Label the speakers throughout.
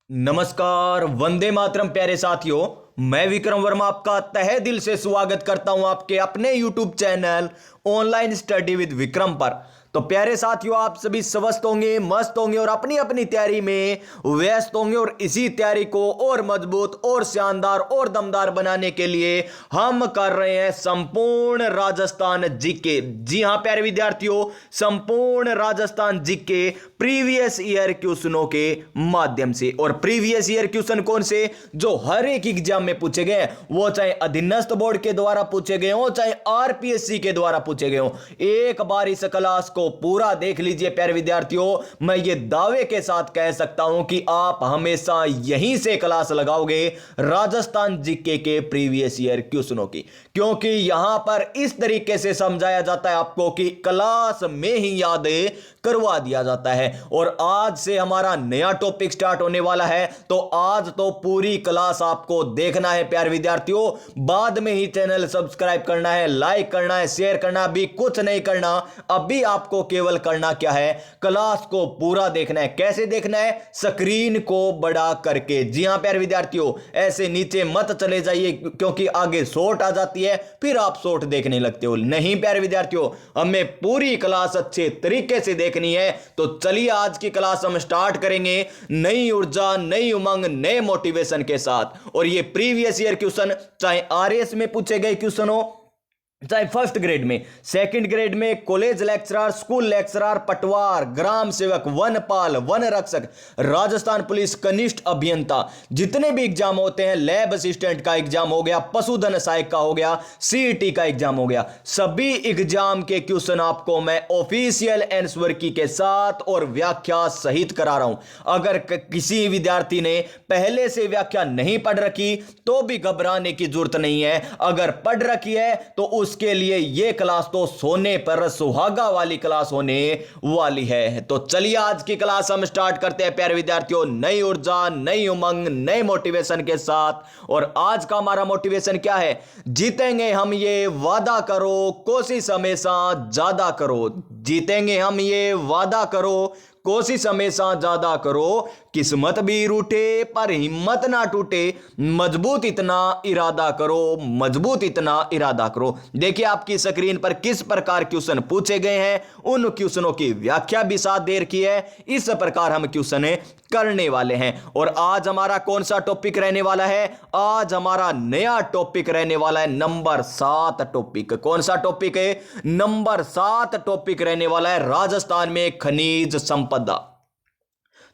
Speaker 1: नमस्कार, वंदे मातरम प्यारे साथियों। मैं विक्रम वर्मा आपका तहे दिल से स्वागत करता हूं आपके अपने YouTube channel online study with Vikram पर। तो प्यारे साथियों, आप सभी स्वस्थ होंगे, मस्त होंगे और अपनी अपनी तैयारी में व्यस्त होंगे। और इसी तैयारी को और मजबूत और शानदार और दमदार बनाने के लिए हम कर रहे हैं संपूर्ण राजस्थान जीके। जी हां प्यारे विद्यार्थियों, संपूर्ण राजस्थान जीके प्रीवियस ईयर क्वेश्चनों के माध्यम से। और प्रीवियस ईयर क्वेश्चन कौन से? जो हर एक एग्जाम में पूछे गए, वो चाहे अधीनस्थ बोर्ड के द्वारा पूछे गए हो, चाहे आरपीएससी के द्वारा पूछे गए हो। एक बार इस क्लास को पूरा देख लीजिए प्यारे विद्यार्थियों। मैं ये दावे के साथ कह सकता हूं कि आप हमेशा यहीं से क्लास लगाओगे राजस्थान जीके के प्रीवियस ईयर क्वेश्चनों की, क्योंकि यहां पर इस तरीके से समझाया जाता है आपको कि क्लास में ही यादें करवा दिया जाता है। और आज से हमारा नया टॉपिक स्टार्ट होने वाला है, तो आज तो पूरी क्लास आपको देखना है प्यारे विद्यार्थियों। बाद में ही चैनल सब्सक्राइब करना है, लाइक करना है, शेयर करना, अभी कुछ नहीं करना। अभी आपको केवल करना क्या है? क्लास को पूरा देखना है। कैसे देखना है? स्क्रीन को बड़ा करके। जी हां प्यारे विद्यार्थियों, ऐसे नीचे मत चले जाइए, क्योंकि आगे शॉर्ट आ जाती है, फिर आप शॉर्ट देखने लगते हो। नहीं प्यारे विद्यार्थियों, हमें पूरी क्लास अच्छे तरीके से देखनी है। तो चलिए आज की क्लास हम स्टार्ट करेंगे नई ऊर्जा, नई उमंग, नए मोटिवेशन के साथ। और ये प्रीवियस ईयर क्वेश्चन, चाहे आरएस में पूछे गए क्वेश्चन हो, चाहे फर्स्ट ग्रेड में, सेकंड ग्रेड में, कॉलेज लेक्चरर, स्कूल लेक्चरर, पटवार, ग्राम सेवक, वनपाल, वन रक्षक, राजस्थान पुलिस कनिष्ठ अभियंता, जितने भी एग्जाम होते हैं, लैब असिस्टेंट का एग्जाम हो गया, पशुधन सहायक का हो गया, सीईटी का एग्जाम हो गया, सभी एग्जाम के क्वेश्चन आपको मैं ऑफिशियल आंसर की के साथ और व्याख्या सहित करा रहा हूं। अगर किसी विद्यार्थी ने पहले से व्याख्या नहीं पढ़ रखी तो भी घबराने की जरूरत नहीं है। अगर पढ़ रखी है तो उसके लिए यह क्लास तो सोने पर सुहागा वाली क्लास होने वाली है। तो चलिए आज की क्लास हम स्टार्ट करते हैं प्यारे विद्यार्थियों, नई ऊर्जा, नई उमंग, नए मोटिवेशन के साथ। और आज का हमारा मोटिवेशन क्या है? जीतेंगे हम ये वादा करो, कोशिश हमेशा ज्यादा करो। जीतेंगे हम ये वादा करो, कोशिश हमेशा ज्यादा करो। किस्मत भी रूठे पर हिम्मत ना टूटे, मजबूत इतना इरादा करो, मजबूत इतना इरादा करो। देखिए आपकी स्क्रीन पर किस प्रकार क्वेश्चन पूछे गए हैं, उन क्वेश्चनों की व्याख्या भी साथ दे रखी है। इस प्रकार हम क्वेश्चन करने वाले हैं। और आज हमारा कौन सा टॉपिक रहने वाला है? आज हमारा नया टॉपिक रहने वाला है नंबर 7 टॉपिक। कौन सा टॉपिक है? नंबर 7 टॉपिक रहने वाला है राजस्थान में खनिज संपदा,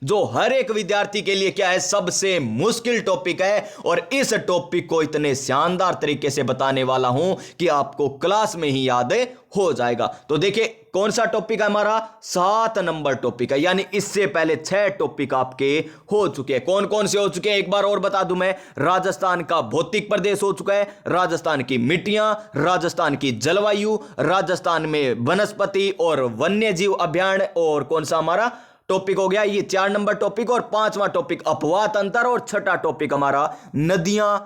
Speaker 1: जो हर एक विद्यार्थी के लिए क्या है? सबसे मुश्किल टॉपिक है। और इस टॉपिक को इतने शानदार तरीके से बताने वाला हूं कि आपको क्लास में ही याद हो जाएगा। तो देखिए कौन सा टॉपिक है हमारा? 7 नंबर टॉपिक है। यानी इससे पहले 6 टॉपिक आपके हो चुके हैं। कौन कौन से हो चुके हैं एक बार और बता दूं मैं। राजस्थान का भौतिक प्रदेश हो चुका है, राजस्थान की मिट्टियां, राजस्थान की जलवायु, राजस्थान में वनस्पति और वन्य जीव अभ्यारण्य, और कौन सा हमारा टॉपिक हो गया? ये 4 नंबर टॉपिक। और 5वां टॉपिक अपवाह तंत्र, और 6ठा टॉपिक हमारा नदियां,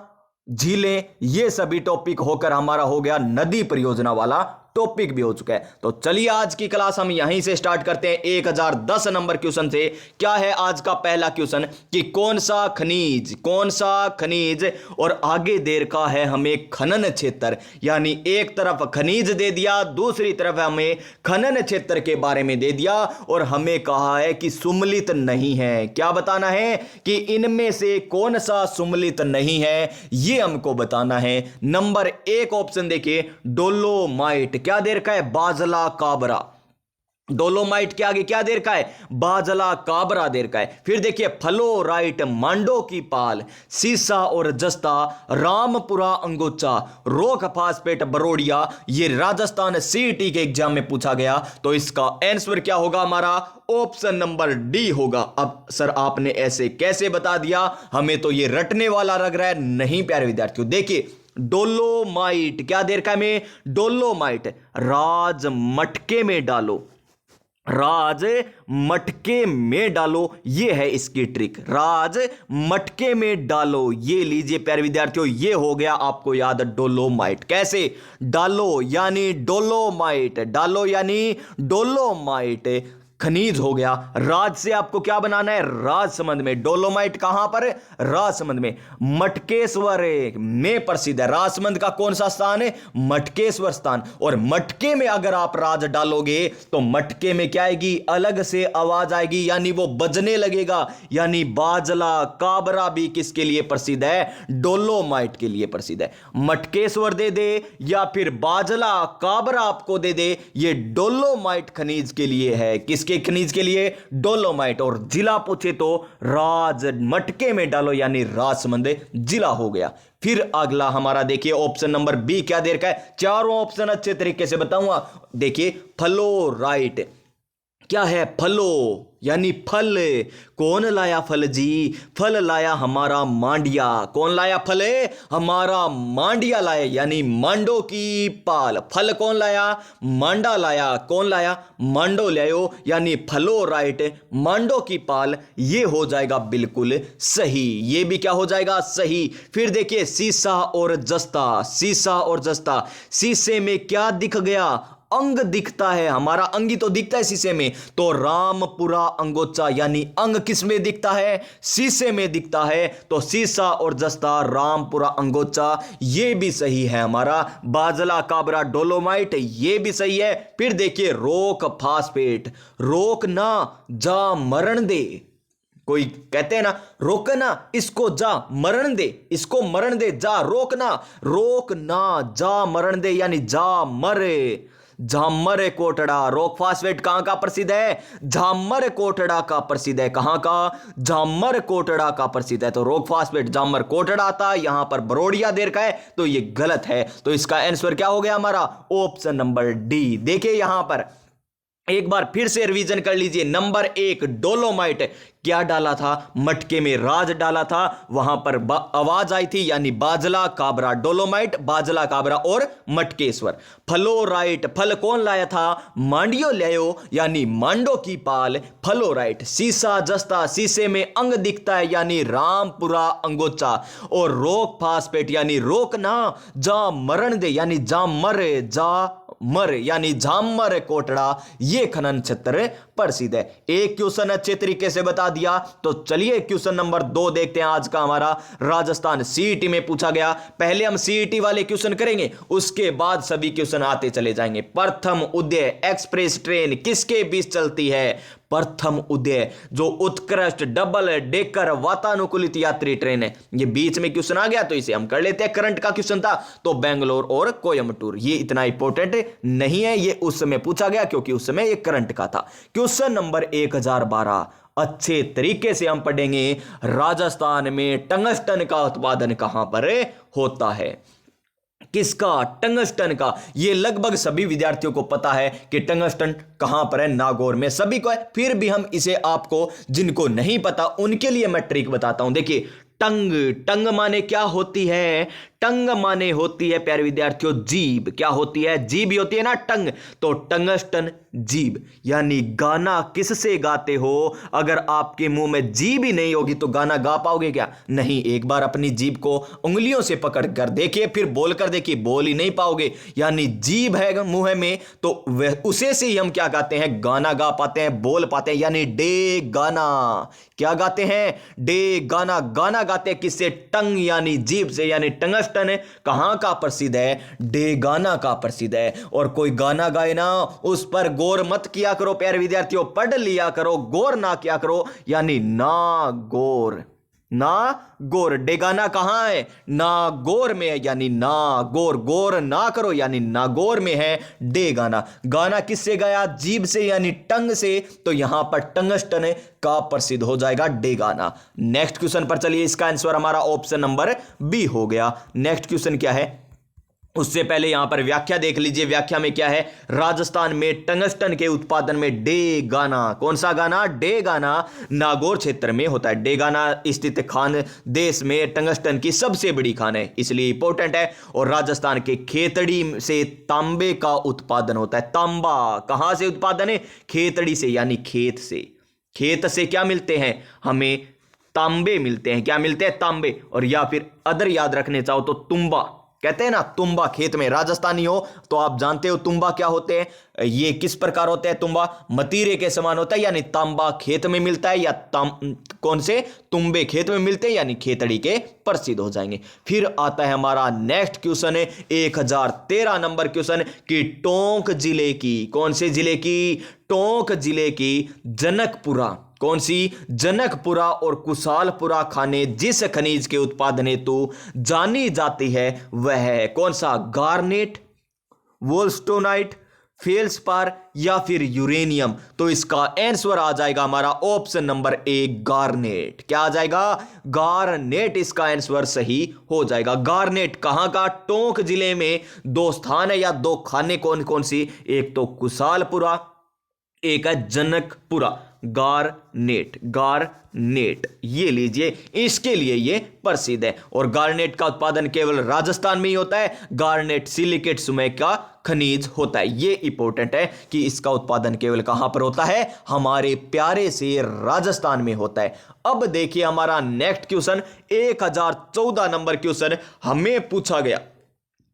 Speaker 1: झीलें। ये सभी टॉपिक होकर हमारा हो गया नदी परियोजना वाला टॉपिक भी हो चुका है। तो चलिए आज की क्लास हम यहीं से स्टार्ट करते हैं 1010 नंबर क्वेश्चन से। क्या है आज का पहला क्वेश्चन कि कौन सा खनिज, कौन सा खनिज, और आगे दे रखा है हमें खनन क्षेत्र। यानी एक तरफ खनिज दे दिया, दूसरी तरफ हमें खनन क्षेत्र के बारे में दे दिया, और हमें कहा है कि सुम्मिलित नहीं है। क्या बताना है? कि इनमें से कौन सा सुम्मिलित नहीं है, यह हमको बताना है। नंबर 1 ऑप्शन देखिए, डोलोमाइट। क्या दे रखा है? बाजला काबरा। डोलोमाइट के आगे क्या दे रखा है? बाजला काबरा दे रखा है। फिर देखिए फ्लोराइट, मांडो की पाल, सीसा और जस्ता, रामपुरा अंगोचा, रोक फास्फेट बरोडिया। ये राजस्थान सीईटी के एग्जाम में पूछा गया। तो इसका आंसर क्या होगा हमारा? ऑप्शन नंबर डी होगा। अब सर आपने ऐसे कैसे बता दिया? हमें तो ये रटने वाला लग रहा है। नहीं प्यारे विद्यार्थियों, देखिए डोलोमाइट क्या दे रखा है हमें? डोलोमाइट राज मटके में डालो, राज मटके में डालो, ये है इसकी ट्रिक। राज मटके में डालो, ये लीजिए प्यारे विद्यार्थियों, ये हो गया आपको याद डोलोमाइट। कैसे? डालो यानी डोलोमाइट, डालो यानी डोलोमाइट। खनिज हो गया। राज से आपको क्या बनाना है, राजसमंद में। डोलोमाइट कहां पर, राजसमंद में। मटकेश्वर में प्रसिद्ध है। राजसमंद का कौन सा स्थान है, मटकेश्वर स्थान। और मटके में अगर आप राज डालोगे तो मटके में क्या आएगी, अलग से आवाज आएगी, यानी वो बजने लगेगा। यानी बाजला काबरा भी किसके लिए प्रसिद्ध है, डोलोमाइट के लिए प्रसिद्ध है। मटकेश्वर दे दे या फिर बाजला काबरा आपको दे दे, ये डोलोमाइट खनिज के लिए है। किसके खनिज के लिए, डोलोमाइट। और जिला पूछे तो राज मटके में डालो, यानी राजसमंद जिला हो गया। फिर अगला हमारा देखिए ऑप्शन नंबर बी क्या दे रखा है, चारों ऑप्शन अच्छे तरीके से बताऊंगा। देखिए फ्लोराइट क्या है, फलो यानी फल। कौन लाया फल जी, फल लाया हमारा मांडिया। कौन लाया फल, हमारा मांडिया लाया, यानी मांडो की पाल। फल कौन लाया, मांडा लाया। कौन लाया, मांडो लायो, यानी फ्लोराइट मांडो की पाल। ये हो जाएगा बिल्कुल सही, ये भी क्या हो जाएगा, सही। फिर देखिए सीसा और जस्ता, सीसा और जस्ता। शीशे में क्या दिख गया, अंग दिखता है। हमारा अंग ही तो दिखता है शीशे में। तो रामपुरा अंगोचा, यानी अंग किस में दिखता है, शीशे में दिखता है। तो सीसा और जस्ता रामपुरा अंगोचा, ये भी सही है हमारा। बाजला काबरा डोलोमाइट, ये भी सही है। फिर देखिए रोक फास्फेट, रोक ना जा मरण दे। कोई कहते हैं ना, रोकना इसको जा मरण दे, इसको मरण दे, जा रोकना, रोक ना जा मरण दे, यानी जा मरे। झामर कोटड़ा, रोक फास्फेट कहां का प्रसिद्ध है, झामर कोटड़ा का प्रसिद्ध है। कहां का, झामर कोटड़ा का प्रसिद्ध है। तो रोक फास्फेट झामर कोटड़ा आता है, यहां पर बरोड़िया दे रखा है, तो ये गलत है। तो इसका आंसर क्या हो गया हमारा, ऑप्शन नंबर डी। देखिए यहां पर एक बार फिर से रिवीजन कर लीजिए। नंबर 1 डोलोमाइट, क्या डाला था, मटके में राज डाला था, वहां पर आवाज आई थी, यानी बाजला काबरा। डोलोमाइट, बाजला काबरा और मटकेश्वर। फ्लोराइट, फल कौन लाया था, मांडियो लायो, यानी मांडो की पाल फ्लोराइट। सीसा जस्ता, शीशे में अंग दिखता है, यानी रामपुरा अंगोचा। और रोक फास्फेट, यानी रोकना, जा मरण दे, यानी जा मरे, जा मर, यानी झामर कोटड़ा, ये खनन क्षेत्र प्रसिद्ध है। एक क्वेश्चन अच्छे तरीके से बता दिया। तो चलिए क्वेश्चन नंबर 2 देखते हैं आज का हमारा। राजस्थान सीईटी में पूछा गया। पहले हम सीईटी वाले क्वेश्चन करेंगे, उसके बाद सभी क्वेश्चन आते चले जाएंगे। प्रथम उदय एक्सप्रेस ट्रेन किसके बीच चलती है, प्रथम उदय जो उत्कृष्ट डबल डेकर वातानुकूलित यात्री ट्रेन है। ये बीच में क्वेश्चन आ गया तो इसे हम कर लेते हैं, करंट का क्वेश्चन था। तो बेंगलोर और कोयम्बटूर, ये इतना इंपॉर्टेंट नहीं है, ये उस समय पूछा गया क्योंकि उस समय ये करंट का था। क्वेश्चन नंबर 1012 अच्छे तरीके से हम पढ़ेंगे। राजस्थान में टंगस्टन का उत्पादन कहां पर होता है, किसका, टंगस्टन का। ये लगभग सभी विद्यार्थियों को पता है कि टंगस्टन कहां पर है, नागौर में, सभी को है। फिर भी हम इसे आपको जिनको नहीं पता उनके लिए मैं ट्रिक बताता हूं। देखिए टंग, टंग माने क्या होती है, टंग माने होती है प्यारे विद्यार्थियों जीभ। क्या होती है, जीभ होती है ना टंग। तो टंगस्टन जीभ, यानी गाना किससे गाते हो, अगर आपके मुंह में जीभ ही नहीं होगी तो गाना गा पाओगे क्या, नहीं। एक बार अपनी जीभ को उंगलियों से पकड़ कर देखिए, फिर बोल कर देखिए, बोल ही नहीं पाओगे। यानी जीभ है मुंह में तो उसे से ही हम क्या गाते हैं, गाना गा पाते हैं, बोल पाते हैं। यानी डे गाना, क्या गाते हैं, डे गाना, गाना गाते हैं किससे, टंग यानी जीभ से। यानी टंगस्टन कहां का प्रसिद्ध है, डे गाना का प्रसिद्ध है। और कोई गाना गाए ना उस पर गौर मत किया करो प्यारे विद्यार्थियों, पढ़ लिया करो, गौर ना किया करो। यानी नागौर, नागौर, डेगाना कहां है, नागौर में है, यानी नागौर, गौर ना करो, यानी नागौर में है डेगाना। गाना किससे गाया, जीभ से, यानी टंग से। तो यहां पर टंगस्टन का प्रसिद्ध हो जाएगा डेगाना। नेक्स्ट क्वेश्चन पर चलिए, इसका आंसर हमारा ऑप्शन नंबर बी हो गया। नेक्स्ट क्वेश्चन क्या है, उससे पहले यहां पर व्याख्या देख लीजिए। व्याख्या में क्या है, राजस्थान में टंगस्टन के उत्पादन में डे गाना, कौन सा गाना, डे गाना नागौर क्षेत्र में होता है। डे गाना स्थित खान देश में टंगस्टन की सबसे बड़ी खान है, इसलिए इंपॉर्टेंट है। और राजस्थान के खेतड़ी से तांबे का उत्पादन होता है। तांबा कहां से उत्पादन है, खेतड़ी से, यानी खेत से। खेत से क्या मिलते हैं हमें, तांबे मिलते हैं। क्या मिलते हैं, तांबे। और या फिर अदर याद रखने चाहो तो तुम्बा, कहते हैं ना तुम्बा, खेत में। राजस्थानी हो तो आप जानते हो तुम्बा क्या होते हैं, ये किस प्रकार होता है? तुम्बा मतीरे के समान होता है, यानी तांबा खेत में मिलता है, या कौन से तुम्बे खेत में मिलते हैं, यानी खेतड़ी के प्रसिद्ध हो जाएंगे। फिर आता है हमारा नेक्स्ट क्वेश्चन है 1013 नंबर क्वेश्चन कि टोंक जिले की, कौन से जिले की? टोंक जिले की जनकपुरा, कौन सी? जनकपुरा और कुशालपुरा खाने जिस खनिज के उत्पादन हेतु जानी जाती है वह है कौन सा? गार्नेट, वोल्स्टोनाइट, फेल्सपार या फिर यूरेनियम। तो इसका आंसर आ जाएगा हमारा ऑप्शन नंबर ए, गार्नेट। क्या आ जाएगा? गार्नेट इसका आंसर सही हो जाएगा। गार्नेट कहां का? टोंक जिले में दो स्थान है या दो खाने, कौन कौन सी? एक तो कुशालपुरा, एक है जनकपुरा। गार्नेट, गार्नेट ये लीजिए, इसके लिए ये प्रसिद्ध है। और गार्नेट का उत्पादन केवल राजस्थान में ही होता है। गार्नेट सिलिकेट सुमे का खनिज होता है। ये इंपॉर्टेंट है कि इसका उत्पादन केवल कहां पर होता है? हमारे प्यारे से राजस्थान में होता है। अब देखिए हमारा नेक्स्ट क्वेश्चन 1014 नंबर क्वेश्चन हमें पूछा गया।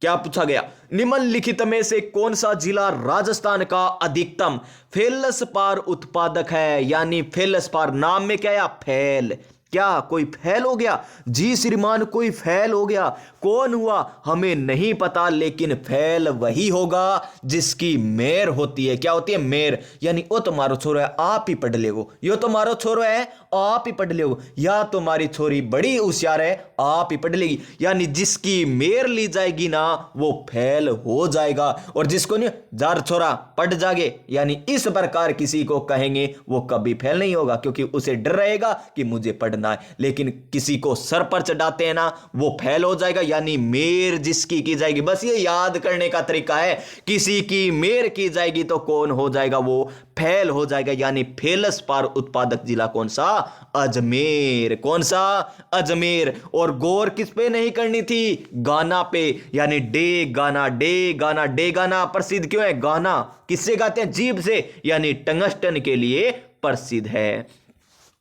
Speaker 1: क्या पूछा गया? निम्नलिखित में से कौन सा जिला राजस्थान का अधिकतम फेल्सपार उत्पादक है? यानी फेल्सपार नाम में क्या है? फैल। क्या कोई फैल हो गया? जी श्रीमान, कोई फैल हो गया। कौन हुआ हमें नहीं पता, लेकिन फैल वही होगा जिसकी मेर होती है। क्या होती है? मेर। यानी ओ तुम्हारो छोरो है, आप ही पढ़ लेगो। यो तुम्हारो छोरो है, आप ही पढ़ लेगो। या तुम्हारी छोरी बड़ी होशियार है, आप ही पढ़ लेगी। यानी जिसकी मेर ली जाएगी ना वो फैल हो जाएगा। और जिसको नहीं, जार छोरा पढ़ जागे, यानी इस प्रकार किसी को कहेंगे वो कभी फैल नहीं होगा, क्योंकि उसे डर रहेगा कि मुझे पढ़ना है। लेकिन किसी को सर पर चढ़ाते हैं ना वो फैल हो जाएगा। यानी मेर जिसकी की जाएगी, बस ये याद करने का तरीका है, किसी की मेर की जाएगी तो कौन हो जाएगा? वो फैल हो जाएगा। यानी फेल्सपार उत्पादक जिला कौन सा? अजमेर। कौन सा? अजमेर। और गौर किस पे नहीं करनी थी? गाना पे। यानी डे गाना, डे गाना, डे गाना प्रसिद्ध क्यों है? गाना किससे गाते हैं? जीभ से, यानी टंगस्टन के लिए प्रसिद्ध है।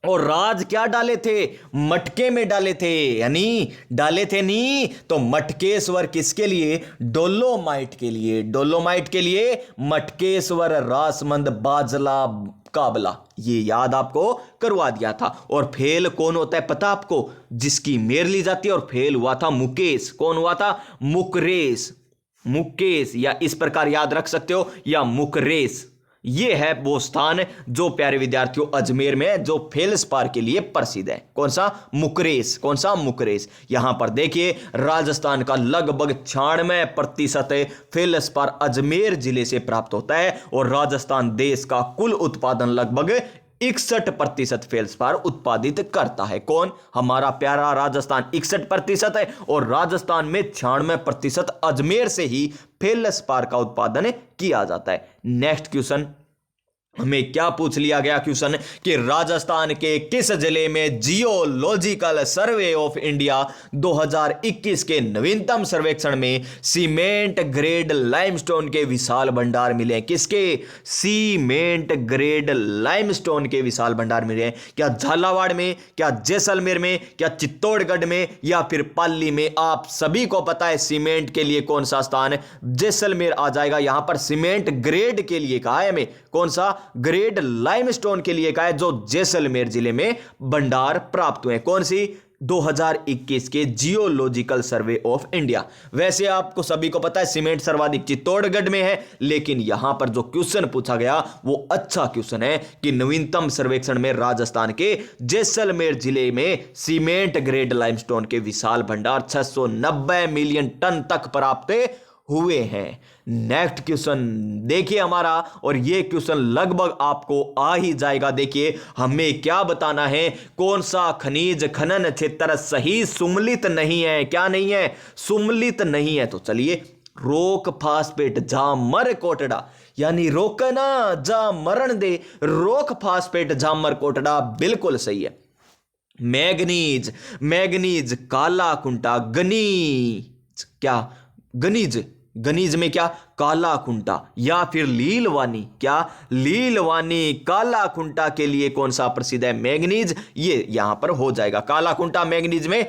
Speaker 1: और राज क्या डाले थे? मटके में डाले थे। यानी डाले थे नहीं तो मटकेश्वर किसके लिए? डोलोमाइट के लिए। डोलोमाइट के लिए मटकेश्वर, रासमंद, बाजला, काबला, ये याद आपको करवा दिया था। और फेल कौन होता है पता आपको? जिसकी मेर ली जाती है। और फेल हुआ था मुकेश। कौन हुआ था? मुकरेश। मुकेश, या इस प्रकार याद रख सकते हो, या मुकरेश। ये है वो स्थान जो प्यारे विद्यार्थियों अजमेर में है, जो फेल्सपार के लिए प्रसिद्ध है। कौन सा? मुकरेश। कौन सा? मुकरेश। यहां पर देखिए राजस्थान का लगभग 96% फेल्सपार अजमेर जिले से प्राप्त होता है। और राजस्थान देश का कुल उत्पादन लगभग 61% फेल्सपार उत्पादित करता है। कौन? हमारा प्यारा राजस्थान 61% है। और राजस्थान में 96% अजमेर से ही फेल्सपार का उत्पादन किया जाता है। नेक्स्ट क्वेश्चन हमें क्या पूछ लिया गया क्वेश्चन कि राजस्थान के किस जिले में जियोलॉजिकल सर्वे ऑफ इंडिया 2021 के नवीनतम सर्वेक्षण में सीमेंट ग्रेड लाइमस्टोन के विशाल भंडार मिले? किसके? सीमेंट ग्रेड लाइमस्टोन के विशाल भंडार मिले। क्या झालावाड़ में, क्या जैसलमेर में, क्या चित्तौड़गढ़ में, या फिर पाली में? आप सभी को पता है सीमेंट के लिए कौन सा स्थान? जैसलमेर आ जाएगा। यहां पर सीमेंट ग्रेड के लिए कहा है हमें, कौन सा? ग्रेड लाइमस्टोन के लिए का है, जो जैसलमेर जिले में भंडार प्राप्त हुए। कौन सी? 2021 के जियोलॉजिकल सर्वे ऑफ इंडिया। वैसे आपको सभी को पता है सीमेंट सर्वाधिक चित्तौड़गढ़ में है, लेकिन यहां पर जो क्वेश्चन पूछा गया वो अच्छा क्वेश्चन है कि नवीनतम सर्वेक्षण में राजस्थान के जैसलमेर जिले में सीमेंट ग्रेड लाइमस्टोन के विशाल भंडार 690 मिलियन टन तक प्राप्त हुए हैं। नेक्स्ट क्वेश्चन देखिए हमारा, और ये क्वेश्चन लगभग आपको आ ही जाएगा। देखिए हमें क्या बताना है, कौन सा खनिज खनन क्षेत्र सही सुमलित नहीं है? क्या नहीं है? सुमलित नहीं है। तो चलिए, रोक फास्फेट जा मर कोटड़ा, यानी रोकना जा मरण दे, रोक फास्फेट जा मर कोटड़ा बिल्कुल सही है। मैग्नीज, मैग्नीज काला कुंटा, गनीज, क्या? गनीज, गनीज में क्या? काला खुंटा, या फिर लीलवानी, क्या? लीलवानी काला खुंटा के लिए कौन सा प्रसिद्ध है? मैग्नीज। ये यहां पर हो जाएगा, काला खुंटा मैग्नीज में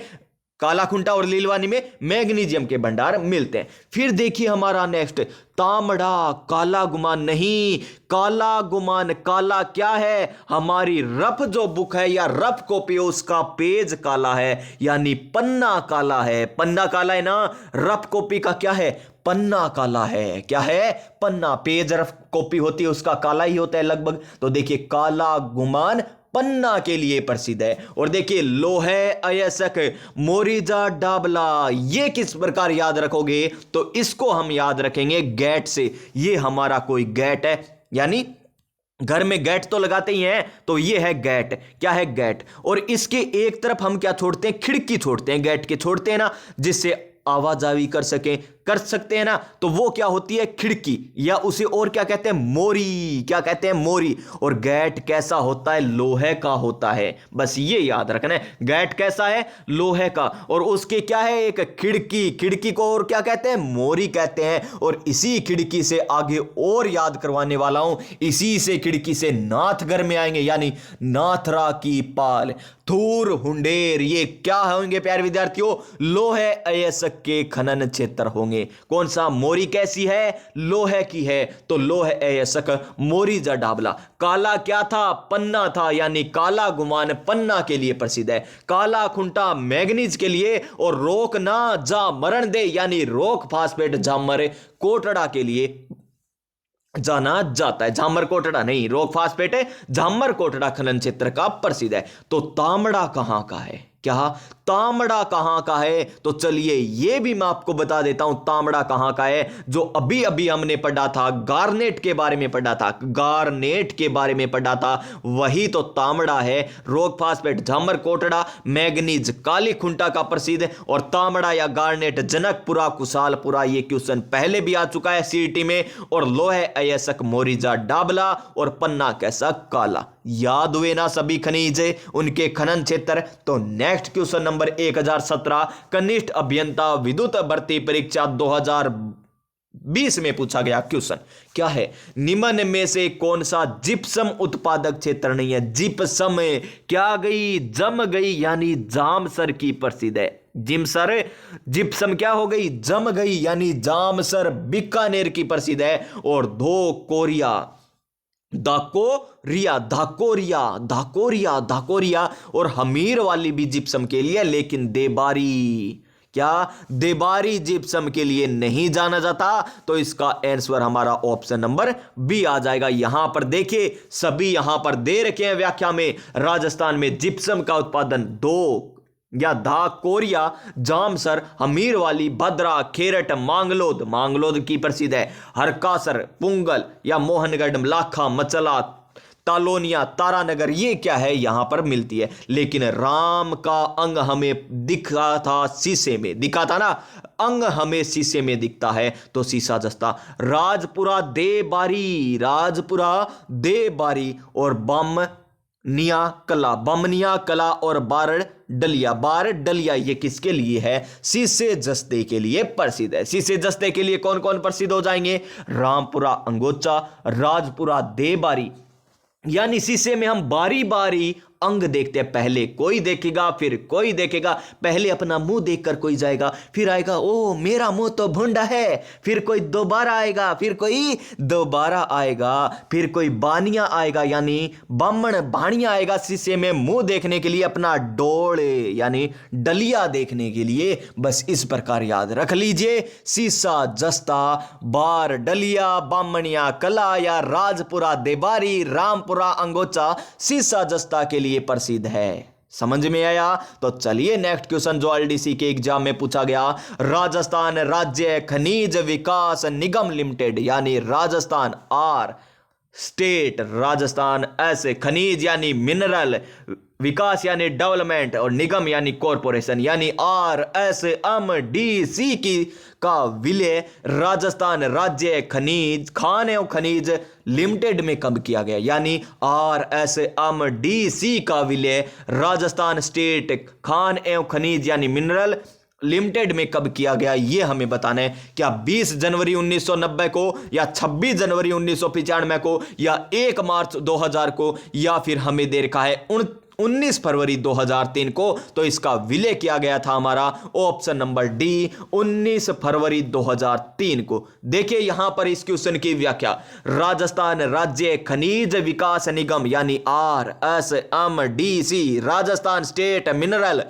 Speaker 1: कालाखुंटा और लीलवानी में मैग्नीशियम के भंडार मिलते हैं। फिर देखिए हमारा नेक्स्ट, तांबड़ा, काला गुमान नहीं, काला गुमान, काला क्या है, हमारी रफ जो बुक है या रफ कॉपी उसका पेज काला है, यानी पन्ना काला है। पन्ना काला है ना, रफ कॉपी का क्या है, पन्ना काला है। क्या है, पन्ना। पेज रफ कॉपी होती है उसका काला ही होता है लगभग। तो देखिए काला गुमान पन्ना के लिए प्रसिद्ध है। और देखिए लोहे अयस्क मोरिजा डाबला, ये किस प्रकार याद रखोगे, तो इसको हम याद रखेंगे गेट से। ये हमारा कोई गेट है, यानी घर में गेट तो लगाते ही हैं, तो ये है गेट। क्या है, गेट। और इसके एक तरफ हम क्या छोड़ते हैं, खिड़की छोड़ते हैं, गेट के छोड़ते हैं ना, जिससे आवाजावी कर सकते हैं ना, तो वो क्या होती है, खिड़की, या उसे और क्या कहते हैं, मोरी। क्या कहते हैं, मोरी। और गेट कैसा होता है, लोहे का होता है। बस ये याद रखना है, गेट कैसा है, लोहे का। और उसके क्या है, एक खिड़की। खिड़की को और क्या कहते हैं, मोरी कहते हैं। और इसी खिड़की से आगे और याद करवाने वाला हूं, इसी से खिड़की से नाथ घर में आएंगे, यानी नाथरा की पाल, थूर, हुंडेर, ये क्या होंगे प्यारे विद्यार्थियों, लोहे अयस्क के खनन क्षेत्र होंगे। कौन सा, मोरी कैसी है, लोहे की है, तो लोहे अयस्क मोरिजा डाबला। काला क्या था, पन्ना था, यानी काला गुमान पन्ना के लिए प्रसिद्ध है। काला खुंटा मैग्नीज के लिए, और रोक ना जा मरण दे, यानी रोक फास्फेट झामर कोटड़ा के लिए जाना जाता है। झामर कोटड़ा नहीं, रोक फास्फेट है, झामर कोटड़ा खनन क्षेत्र का प्रसिद्ध है। तो तांबड़ा कहां का है, क्या, तांबड़ा कहां का है, तो चलिए ये भी मैं आपको बता देता हूं तांबड़ा कहां का है। जो अभी अभी हमने पढ़ा था, गार्नेट के बारे में पढ़ा था, गार्नेट के बारे में पढ़ा था, वही तो तांबड़ा है। रोक फास्फेट झामर कोटड़ा, मैग्नीज काली खुंटा का प्रसिद्ध, और तांबड़ा या गार्नेट जनकपुरा कुशालपुरा, ये क्वेश्चन पहले भी आ चुका है सीईटी में। और लोहे अयस्क मोरिजा डाबला, और पन्ना कैसा, काला। याद हुए ना सभी खनिज, उनके खनन क्षेत्र। तो नेक्स्ट क्वेश्चन नंबर 1017, कनिष्ठ अभियंता विद्युत भर्ती परीक्षा 2020 में पूछा गया क्वेश्चन क्या है, निम्न में से कौन सा जिप्सम उत्पादक क्षेत्र नहीं है। जिप्सम क्या गई, जम गई, यानी जामसर की प्रसिद्ध है। जिप्सम क्या हो गई, जम गई, यानी जामसर बीकानेर की प्रसिद्ध है। और धाकोरिया और हमीर वाली भी जिप्सम के लिए, लेकिन देबारी जिप्सम के लिए नहीं जाना जाता। तो इसका आंसर हमारा ऑप्शन नंबर बी आ जाएगा। यहां पर देखिए सभी यहां पर दे रखे हैं व्याख्या में, राजस्थान में जिप्सम का उत्पादन धाकोरिया, जामसर, हमीर वाली, भद्रा, खेरट, मांगलोद की प्रसिद्ध है। हरकासर, पुंगल या मोहनगढ़, लाखा, मचला, तालोनिया, तारानगर, ये क्या है, यहां पर मिलती है। लेकिन राम का अंग हमें दिखा था ना, अंग हमें शीशे में दिखता है, तो शीशा जस्ता। राजपुरा देबारी और बमनिया कला और बार डलिया ये किसके लिए है, शीशे जस्ते के लिए प्रसिद्ध है। शीशे जस्ते के लिए कौन कौन प्रसिद्ध हो जाएंगे, रामपुरा अंगोचा, राजपुरा देबारी। यानी शीशे में हम बारी बारी अंग देखते हैं, पहले कोई देखेगा फिर कोई देखेगा, पहले अपना मुंह देखकर कोई जाएगा, फिर आएगा ओ मेरा मुंह तो भुंडा है, फिर कोई दोबारा आएगा, फिर कोई दोबारा आएगा, फिर कोई बानिया आएगा, यानी बाणिया आएगा शीशे में मुंह देखने के लिए, अपना डोल यानी डलिया देखने के लिए। बस इस प्रकार याद रख लीजिए, शीशा जस्ता, बार डलिया, बामणिया कला या राजपुरा देबारी, रामपुरा अंगोचा शीशा जस्ता के लिए प्रसिद्ध है। समझ में आया? तो चलिए नेक्स्ट क्वेश्चन जो एलडीसी के एग्जाम में पूछा गया, राजस्थान राज्य खनिज विकास निगम लिमिटेड, यानी राजस्थान आर स्टेट, राजस्थान एस खनिज यानी मिनरल, विकास यानी डेवलपमेंट, और निगम यानी कॉरपोरेशन, यानी RSMDC की का विलय राजस्थान राज्य खान एवं खनिज लिमिटेड में कब किया गया, यानी RSMDC का विलय राजस्थान स्टेट खान एवं खनिज यानी मिनरल लिमिटेड में कब किया गया, ये हमें बताना है। क्या 20 जनवरी 1990 को, या 26 जनवरी 1995 को, या 1 मार्च 2000 को, या फिर हमें दे रखा है 19 फरवरी 2003 को। तो इसका विलय किया गया था हमारा ऑप्शन नंबर डी 19 फरवरी 2003 को। देखिए यहां पर इस क्वेश्चन की व्याख्या, राजस्थान राज्य खनिज विकास निगम यानी RSMDC, राजस्थान स्टेट मिनरल,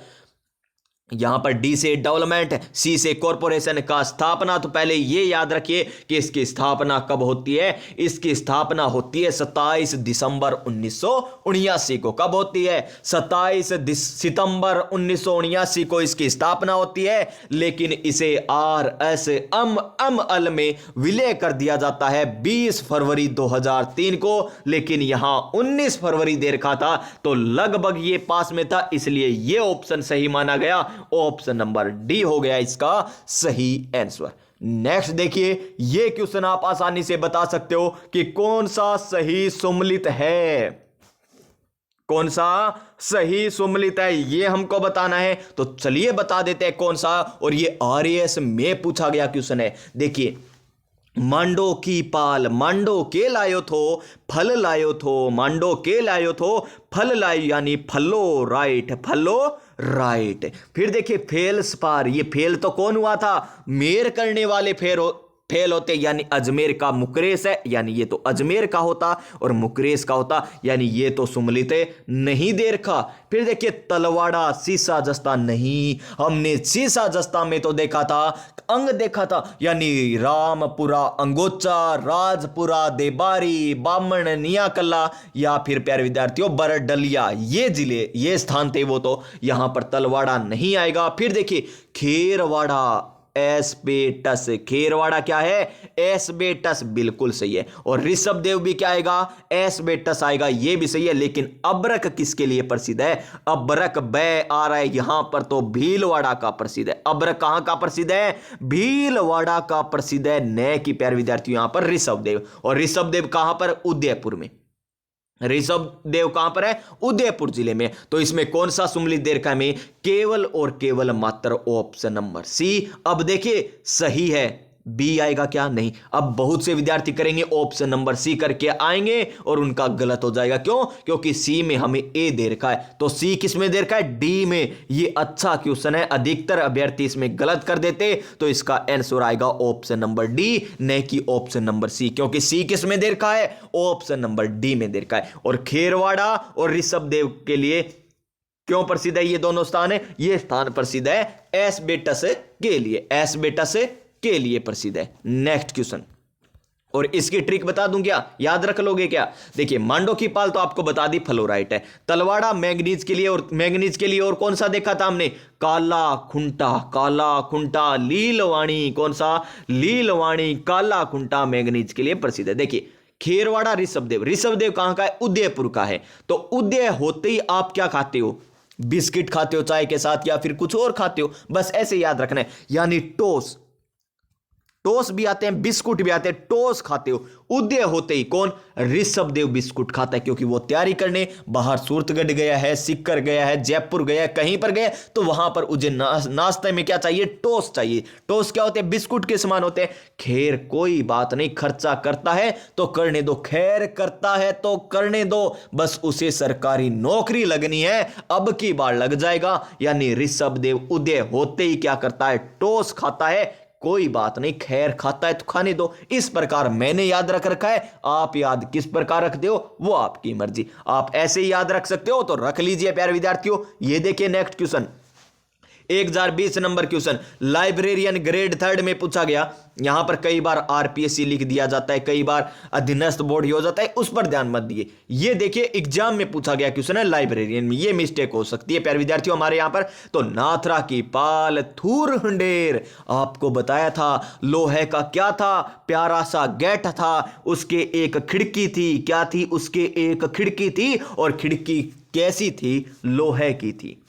Speaker 1: यहां पर डी से डेवलपमेंट, सी से कॉरपोरेशन का स्थापना। तो पहले ये याद रखिए कि इसकी स्थापना कब होती है। इसकी स्थापना होती है 27 दिसंबर 1979 को। कब होती है? 27 सितंबर 1979 को इसकी स्थापना होती है। लेकिन इसे RSML में विलय कर दिया जाता है 20 फरवरी 2003 को। लेकिन यहां 19 फरवरी दे रखा था, तो लगभग ये पास में था, इसलिए ये ऑप्शन सही माना गया। ऑप्शन नंबर डी हो गया इसका सही आंसर। नेक्स्ट देखिए, ये क्वेश्चन आप आसानी से बता सकते हो कि कौन सा सही सुमेलित है। कौन सा सही सुमेलित है ये हमको बताना है। तो चलिए बता देते हैं कौन सा, और ये RAS में पूछा गया क्वेश्चन है। देखिए, मांडो की पाल, मांडो के लायो थो फल लायो थो, मांडो के लायो थो फल लायो, यानी फलो राइट, फलो राइट। फिर देखिए फेल स्पार, ये फेल तो कौन हुआ था? मेर करने वाले फेल होते, यानी अजमेर का मुकरेस है, यानी ये तो अजमेर का होता और मुकरेस का होता, यानी ये तो सुमलित नहीं दे रखा। फिर देखिए तलवाड़ा सीसा जस्ता, नहीं, हमने सीसा जस्ता में तो देखा था अंग देखा था, यानी रामपुरा अंगोचा, राजपुरा देबारी, बामण नियाकला, या फिर प्यारे विद्यार्थियों बरडलिया, ये जिले ये स्थान थे, वो तो यहां पर तलवाड़ा नहीं आएगा। फिर देखिए खेरवाड़ा, एस्बेटस, खेरवाड़ा क्या है? एस्बेटस, बिल्कुल सही है। और ऋषभ देव भी क्या आएगा? एस्बेटस आएगा, ये भी सही है। लेकिन अबरक किसके लिए प्रसिद्ध है? अबरक बै आ रहा है यहां पर, तो भीलवाड़ा का प्रसिद्ध है। अबरक कहां का प्रसिद्ध है? भीलवाड़ा का प्रसिद्ध है। न की प्यारे विद्यार्थियों यहां पर ऋषभ देव, और ऋषभ देव कहां पर? उदयपुर में। ऋषभ देव कहां पर है? उदयपुर जिले में। तो इसमें कौन सा सुमेलित दे रखा है में? केवल और केवल मात्र ऑप्शन नंबर सी। अब देखिए सही है, बी आएगा क्या? नहीं। अब बहुत से विद्यार्थी करेंगे ऑप्शन नंबर सी करके आएंगे और उनका गलत हो जाएगा। क्यों? क्योंकि सी में हमें ए दे रखा है, तो सी किस में दे रखा है? डी में। ये अच्छा क्वेश्चन है, अधिकतर अभ्यर्थी इसमें गलत कर देते, तो इसका आंसर आएगा ऑप्शन नंबर डी, न कि ऑप्शन नंबर सी, क्योंकि सी किस में दे रखा है? ऑप्शन नंबर डी में दे रखा है। और खेरवाड़ा और ऋषभ देव के लिए क्यों प्रसिद्ध है ये दोनों स्थान? है ये स्थान प्रसिद्ध है एस्बेटस के लिए, एस्बेटस के लिए प्रसिद्ध है। नेक्स्ट क्वेश्चन, और इसकी ट्रिक बता दूं क्या? याद रख लोगे क्या? देखिए मांडो की पाल तो आपको बता दी फ्लोराइट है, तलवाड़ा मैंगनीज के लिए, और मैंगनीज के लिए और कौन सा देखा था हमने? काला खुंटा, काला खुंटा। लीलवाणी, कौन सा? लीलवाणी, काला खुंटा मैंगनीज के लिए प्रसिद्ध है। देखिए खेरवाड़ा ऋषभ देव, ऋषभ देव कहां का है? उदयपुर का है। तो उदय होते ही आप क्या खाते हो? बिस्किट खाते हो चाय के साथ, या फिर कुछ और खाते हो, बस ऐसे याद रखना है। यानी टोस, टोस भी आते हैं, बिस्कुट भी आते हैं, टोस खाते हो। उदय होते ही कौन? ऋषभ देव बिस्कुट खाता है, क्योंकि वो तैयारी करने बाहर सूरतगढ़ गया है, सिक्कर गया है, जयपुर गया है, कहीं पर गया, तो वहां पर उसे नाश्ते में क्या चाहिए? टोस चाहिए। टोस क्या होते हैं? बिस्कुट के समान होते हैं। खैर कोई बात नहीं, खर्चा करता है तो करने दो, खैर करता है तो करने दो, बस उसे सरकारी नौकरी लगनी है, अब की बार लग जाएगा। यानी ऋषभ देव उदय होते ही क्या करता है? टोस खाता है। कोई बात नहीं, खैर खाता है तो खाने दो। इस प्रकार मैंने याद रख रखा है, आप याद किस प्रकार रखते हो वो आपकी मर्जी। आप ऐसे ही याद रख सकते हो तो रख लीजिए प्यारे विद्यार्थियों। ये देखिए next question, 1020 number question, librarian grade 3 में पूछा गया। यहां पर कई बार RPSC लिख दिया जाता है, कई बार अधीनस्थ बोर्ड हो जाता है, उस पर ध्यान मत दिए। ये देखिए एग्जाम में पूछा गया क्वेश्चन है लाइब्रेरियन में, ये मिस्टेक हो सकती है प्यारे विद्यार्थियों हमारे यहां पर। तो नाथरा की पाल थूर हंडेर, आपको बताया था लोहे का क्या था? प्यारा सा गेट था, उसके एक खिड़की थी। क्या थी? उसके एक खिड़की थी, और खिड़की कैसी थी? लोहे की थी।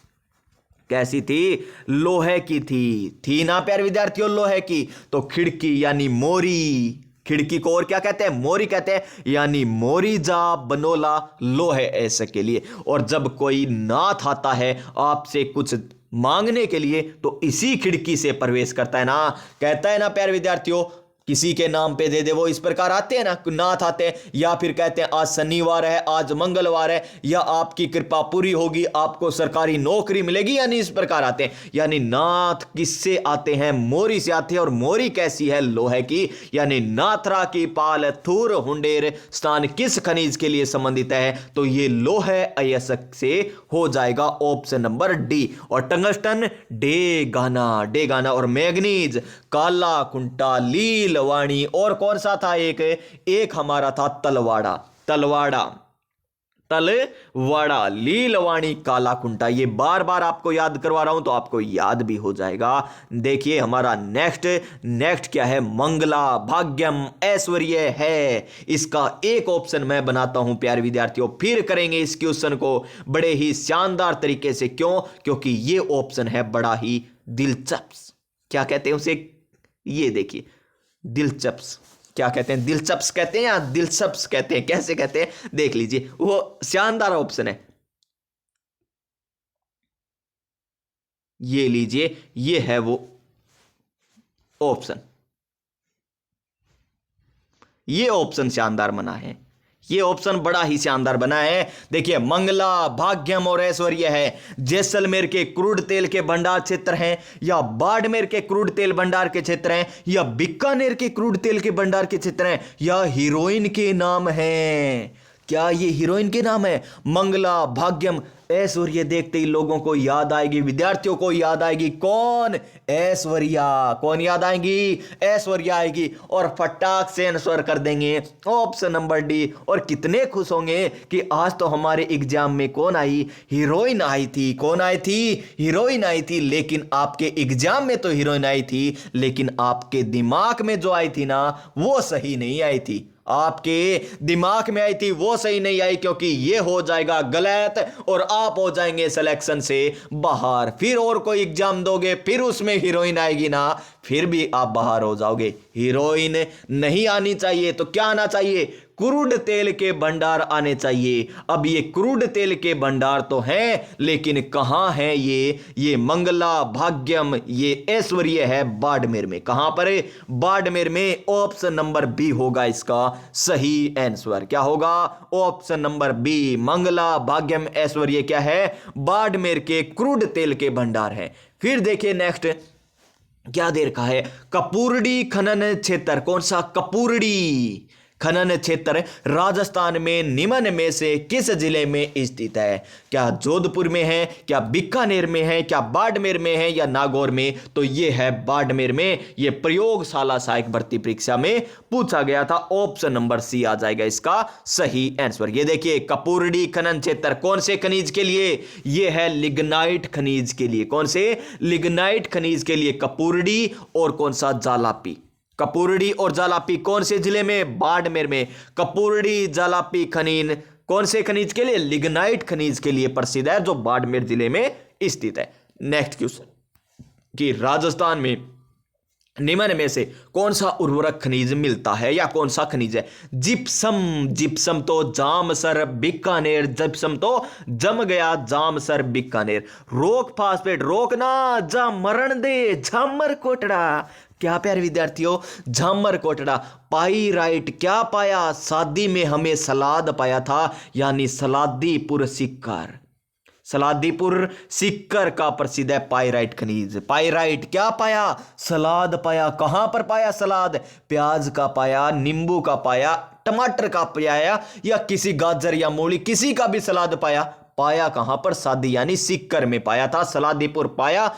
Speaker 1: कैसी थी? लोहे की थी ना प्यारे विद्यार्थियों, लोहे की। तो खिड़की यानी मोरी, खिड़की को और क्या कहते हैं? मोरी कहते हैं। यानी मोरी जा बनोला लोहे ऐसे के लिए। और जब कोई नाथ आता है आपसे कुछ मांगने के लिए, तो इसी खिड़की से प्रवेश करता है ना, कहता है ना प्यारे विद्यार्थियों, किसी के नाम पे दे दे, वो इस प्रकार आते हैं ना, नाथ आते हैं, या फिर कहते हैं आज शनिवार है, आज मंगलवार है, या आपकी कृपा पूरी होगी, आपको सरकारी नौकरी मिलेगी, यानी इस प्रकार आते हैं। यानी नाथ किससे आते हैं? मोरी से आते हैं। और मोरी कैसी है? लोहे की। यानी नाथरा की पाल थूर हुंडेर स्थान किस खनिज के लिए संबंधित है? तो ये लोहे अयस्क से हो जाएगा ऑप्शन नंबर डी। और टंगस्टन डे गाना और मैग्नीज काला कुंटा लीलवाणी, और कौन सा था? एक हमारा था तलवाड़ा लीलवाणी काला कुंटा। ये बार बार आपको याद करवा रहा हूं तो आपको याद भी हो जाएगा। देखिए हमारा नेक्स्ट क्या है? मंगला भाग्यम ऐश्वर्य है। इसका एक ऑप्शन मैं बनाता हूं प्यारे विद्यार्थियों, फिर करेंगे इस क्वेश्चन को बड़े ही शानदार तरीके से। क्यों? क्योंकि ये ऑप्शन है बड़ा ही दिलचस्प। क्या कहते हैं उसे? ये देखिए, दिलचस्प। क्या कहते हैं? दिलचस्प कहते हैं या दिलचस्प कहते हैं? कैसे कहते हैं देख लीजिए, वो शानदार ऑप्शन है। ये लीजिए, ये है वो ऑप्शन। ये ऑप्शन शानदार बना है, ये ऑप्शन बड़ा ही शानदार बना है। देखिए मंगला भाग्यम और ऐश्वर्य है। जैसलमेर के क्रूड तेल के भंडार क्षेत्र हैं, या बाड़मेर के क्रूड तेल भंडार के क्षेत्र हैं, या बीकानेर के क्रूड तेल के भंडार के क्षेत्र हैं, या हीरोइन के नाम हैं। क्या ये हीरोइन के नाम है? मंगला भाग्यम ऐश्वर्य देखते ही लोगों को याद आएगी, विद्यार्थियों को याद आएगी कौन? ऐश्वर्या। कौन याद आएगी? ऐश्वर्या आएगी। और फटाक से आंसर कर देंगे ऑप्शन नंबर डी। और कितने खुश होंगे कि आज तो हमारे एग्जाम में कौन आई? हीरोइन आई थी। कौन आई थी? हीरोइन आई थी। लेकिन आपके एग्जाम में तो हीरोइन आई थी, लेकिन आपके दिमाग में जो आई थी ना, वो सही नहीं आई थी। आपके दिमाग में आई थी वो सही नहीं आई, क्योंकि ये हो जाएगा गलत और आप हो जाएंगे सिलेक्शन से बाहर। फिर और कोई एग्जाम दोगे, फिर उसमें हीरोइन आएगी ना, फिर भी आप बाहर हो जाओगे। हीरोइन नहीं आनी चाहिए तो क्या आना चाहिए? क्रूड तेल के भंडार आने चाहिए। अब ये क्रूड तेल के भंडार तो हैं, लेकिन कहां है ये मंगला भाग्यम, ये ऐश्वर्य है बाड़मेर में। कहां पर है? बाड़मेर में। ऑप्शन नंबर बी होगा इसका सही आंसर। क्या होगा? ऑप्शन नंबर बी, मंगला भाग्यम ऐश्वर्य क्या है? बाड़मेर के क्रूड तेल के भंडार है। फिर देखिए नेक्स्ट क्या दे रखा है? कपूरडी खनन क्षेत्र। कौन सा? कपूरडी खनन क्षेत्र राजस्थान में निम्न में से किस जिले में स्थित है? क्या जोधपुर में है, क्या बीकानेर में है, क्या बाड़मेर में है, या नागौर में? तो ये है बाड़मेर में। ये प्रयोगशाला सहायक भर्ती परीक्षा में पूछा गया था। ऑप्शन नंबर सी आ जाएगा इसका सही आंसर। ये देखिए कपूरडी खनन क्षेत्र कौन से खनिज के लिए? ये है लिग्नाइट खनिज के लिए। कौन से? लिग्नाइट खनिज के लिए कपूरडी। और कौन सा? जालापी। कपूरडी और जालापी कौन से जिले में? बाड़मेर में। कपूरडी जालापी खनिज कौन से खनिज के लिए? लिग्नाइट खनिज के लिए प्रसिद्ध है, जो बाड़मेर जिले में स्थित है। नेक्स्ट क्वेश्चन कि राजस्थान में निम्न में से कौन सा उर्वरक खनिज मिलता है, या कौन सा खनिज है? जिप्सम तो जामसर बीकानेर। जिप्सम तो जम गया जामसर बीकानेर। रोक फास्फेट रोकना जा मरण दे झामर कोटड़ा। क्या प्यारे विद्यार्थियों? झामर कोटड़ा। पाइराइट क्या पाया? शादी में हमें सलाद पाया था, यानी सलादीपुर सिक्कर। सलादीपुर सिक्कर का प्रसिद्ध है पाइराइट खनिज। पाइराइट क्या पाया? सलाद पाया। कहां पर पाया सलाद? प्याज का पाया, नींबू का पाया, टमाटर का पाया, या किसी गाजर या मूली किसी का भी सलाद पाया। पाया कहां पर? शादी यानी सिक्कर में पाया था। सलादीपुर पाया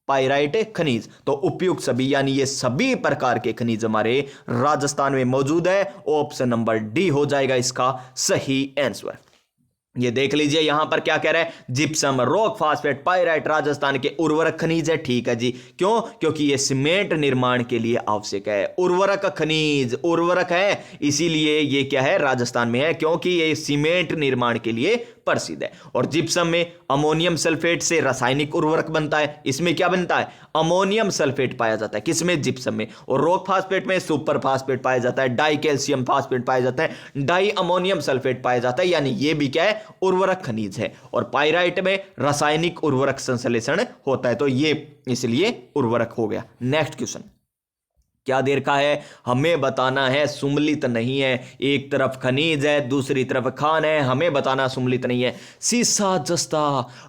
Speaker 1: पाइराइट खनिज। तो उपयुक्त सभी यानी ये सभी प्रकार के खनिज हमारे राजस्थान में मौजूद है। ऑप्शन नंबर डी हो जाएगा इसका सही आंसर। ये देख लीजिए यहां पर क्या कह रहा है? Gypsum, rock phosphate, pyrite Rajasthan के उर्वरक खनिज है। ठीक है जी। क्यों? क्योंकि ये सीमेंट निर्माण के लिए आवश्यक है। उर्वरक खनिज उर्वरक है, इसीलिए ये क्या है? राजस्थान में है, क्योंकि ये सीमेंट निर्माण के लिए प्रसिद्ध है। और जिप्सम में अमोनियम सल्फेट से रासायनिक उर्वरक बनता है। इसमें क्या बनता है? अमोनियम सल्फेट पाया जाता है। किसमें? जिप्सम में। और रॉक फास्फेट में सुपर फास्फेट पाया जाता है, डाई कैल्शियम फास्फेट पाया जाता है, डाई अमोनियम सल्फेट पाया जाता है, यानी ये भी क्या है? उर्वरक खनिज है। और पाइराइट में रासायनिक उर्वरक संश्लेषण होता है, तो ये इसलिए उर्वरक हो गया। नेक्स्ट क्वेश्चन क्या दे रखा है, हमें बताना है, सुमलित नहीं है। एक तरफ खनिज है, दूसरी तरफ खान है, हमें बताना सुमलित नहीं है। सीसा जस्ता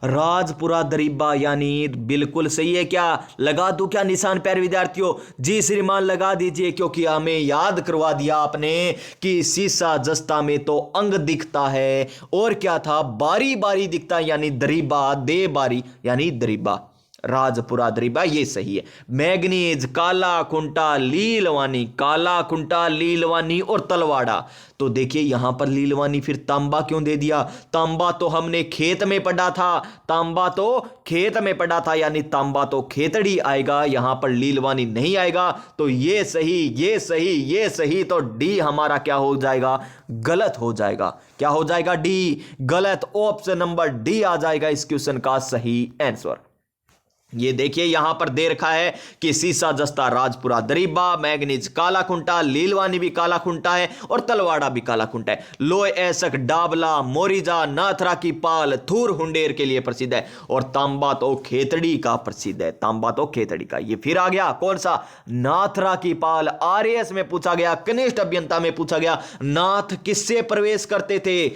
Speaker 1: राजपुरा दरीबा, यानी बिल्कुल सही है। क्या लगा दूं क्या निशान प्यारे विद्यार्थियों? जी श्रीमान लगा दीजिए, क्योंकि हमें याद करवा दिया आपने कि सीसा जस्ता में तो अंग दिखता है, और क्या था, बारी बारी दिखता है, यानी दरीबा, दे बारी यानी दरीबा, राजपुरा दरीबा, ये सही है। मैग्नीज, काला कुंटा, लीलवानी, काला कुंटा, लीलवानी और तलवाड़ा। तो देखिए यहां पर लीलवानी फिर तांबा क्यों दे दिया? तांबा तो हमने खेत में पढ़ा था, तांबा तो खेत में पढ़ा था, यानी तांबा तो खेतड़ी आएगा, यहां पर लीलवानी नहीं आएगा। तो ये सही, ये सही, ये सही, तो डी हमारा क्या हो जाएगा? गलत हो जाएगा। क्या हो जाएगा? डी गलत। ऑप्शन नंबर डी आ जाएगा इस क्वेश्चन का सही आंसर। ये देखिए यहां पर दे रखा है कि सीसा जस्ता राजपुरा दरीबा, मैग्नीज काला खुंटा, लीलवानी भी काला खुंटा है और तलवाड़ा भी काला खुंटा है। लोय ऐसक, डाबला, मोरिजा, नाथरा की पाल, थूर हुंडेर के लिए प्रसिद्ध है, और तांबा तो खेतड़ी का प्रसिद्ध है, तांबा तो खेतड़ी का। ये फिर आ गया कौन सा? नाथरा की पाल। आरएएस में पूछा गया, कनिष्ठ अभियंता में पूछा गया, नाथ किससे प्रवेश करते थे?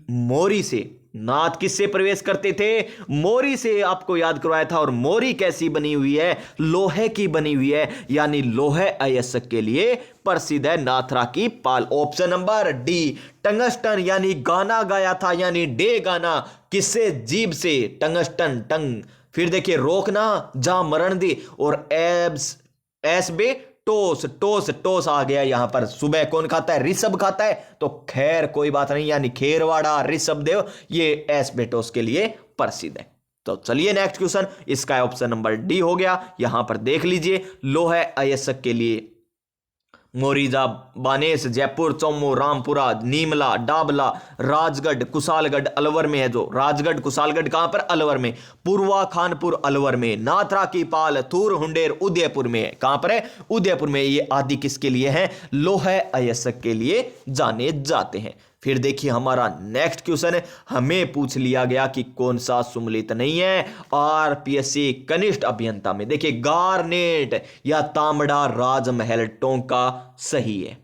Speaker 1: मोरी से। नाथ किससे प्रवेश करते थे? मोरी से, आपको याद करवाया था। और मोरी कैसी बनी हुई है? लोहे की बनी हुई है, यानी लोहे अयस्क के लिए प्रसिद्ध है नाथरा की पाल। ऑप्शन नंबर डी टंगस्टन, यानी गाना गाया था, यानी डे गाना किससे? जीभ से, टंगस्टन, टंग। फिर देखिए रोकना, जा मरण दी, और एब्स एस बे टोस, टोस, टोस आ गया यहां पर। सुबह कौन खाता है? ऋषभ खाता है, तो खैर कोई बात नहीं, यानी खेरवाड़ा, ऋषभ देव, ये एस्बेटोस के लिए प्रसिद्ध है। तो चलिए नेक्स्ट क्वेश्चन, इसका ऑप्शन नंबर डी हो गया। यहां पर देख लीजिए, लोहे अयस्क के लिए मोरीजा, बानेस, जयपुर, चौमू, रामपुरा, नीमला, डाबला, राजगढ़, कुशालगढ़ अलवर में है। जो राजगढ़ कुशालगढ़ कहां पर? अलवर में। पूर्वा खानपुर अलवर में। नाथरा की पाल, थूर हुंडेर उदयपुर में है। कहां पर है? उदयपुर में। ये आदि किसके लिए है? लोहे अयस्क के लिए जाने जाते हैं। फिर देखिए हमारा नेक्स्ट क्वेश्चन है, हमें पूछ लिया गया कि कौन सा सुमलित नहीं है आरपीएससी कनिष्ठ अभियंता में। देखिए गारनेट या तांबड़ा राजमहल टोंका सही है।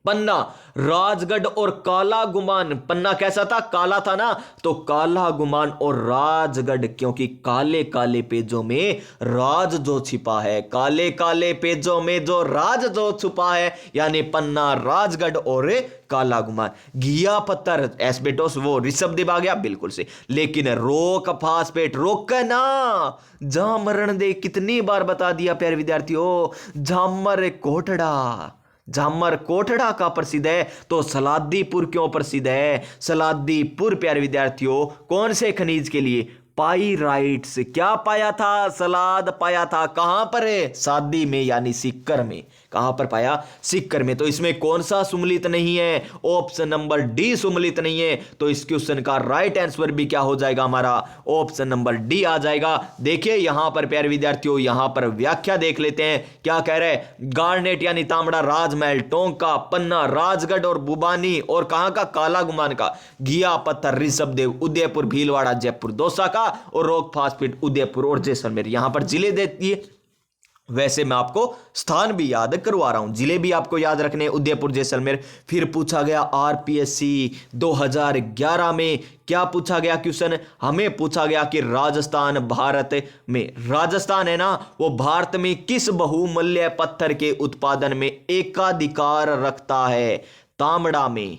Speaker 1: पन्ना, राजगढ़ और काला गुमान। पन्ना कैसा था? काला था ना, तो काला गुमान और राजगढ़, क्योंकि काले काले पेजों में राज जो छिपा है, काले काले पेजों में जो राज जो छुपा है, यानी पन्ना, राजगढ़ और काला गुमान। घिया पत्थर, एस्बेटोस, वो ऋषभ देव आ गया, बिल्कुल से। लेकिन रोक फास्फेट, रोक ना, जा मरण दे, कितनी बार बता दिया प्यारे विद्यार्थियों। झामर कोटड़ा, झामर कोटड़ा का प्रसिद्ध है, तो सलादीपुर क्यों प्रसिद्ध है? सलादीपुर प्यारे विद्यार्थियों कौन से खनिज के लिए? पाइराइट्स। क्या पाया था? सलाद पाया था। कहां पर है? सादी में, यानी सिक्कर में। कहां पर पाया? सिक्कर में। तो इसमें कौन सा सुमलित नहीं है? ऑप्शन नंबर डी सुमलित नहीं है। तो इस क्वेश्चन का राइट आंसर भी क्या हो जाएगा हमारा? ऑप्शन नंबर डी आ जाएगा। देखिए यहां पर प्यारे विद्यार्थियों, यहां पर व्याख्या देख लेते हैं, क्या कह रहे हैं? गार्नेट यानी तांबड़ा राजमहल, टोंका, पन्ना, राजगढ़ और बुबानी, और कहां का? काला गुमान का। घिया पत्थर ऋषभ देव, उदयपुर, भीलवाड़ा, जयपुर, दौसा का, और रोक फास्फेट उदयपुर और जैसलमेर। यहां पर जिले देती है, वैसे मैं आपको स्थान भी याद करवा रहा हूं, जिले भी आपको याद रखने, उदयपुर, जैसलमेर। फिर पूछा गया आरपीएससी 2011 में क्या पूछा गया क्वेश्चन? हमें पूछा गया कि राजस्थान भारत में, राजस्थान है ना, वो भारत में किस बहुमूल्य पत्थर के उत्पादन में एकाधिकार रखता है? तांबड़ा में,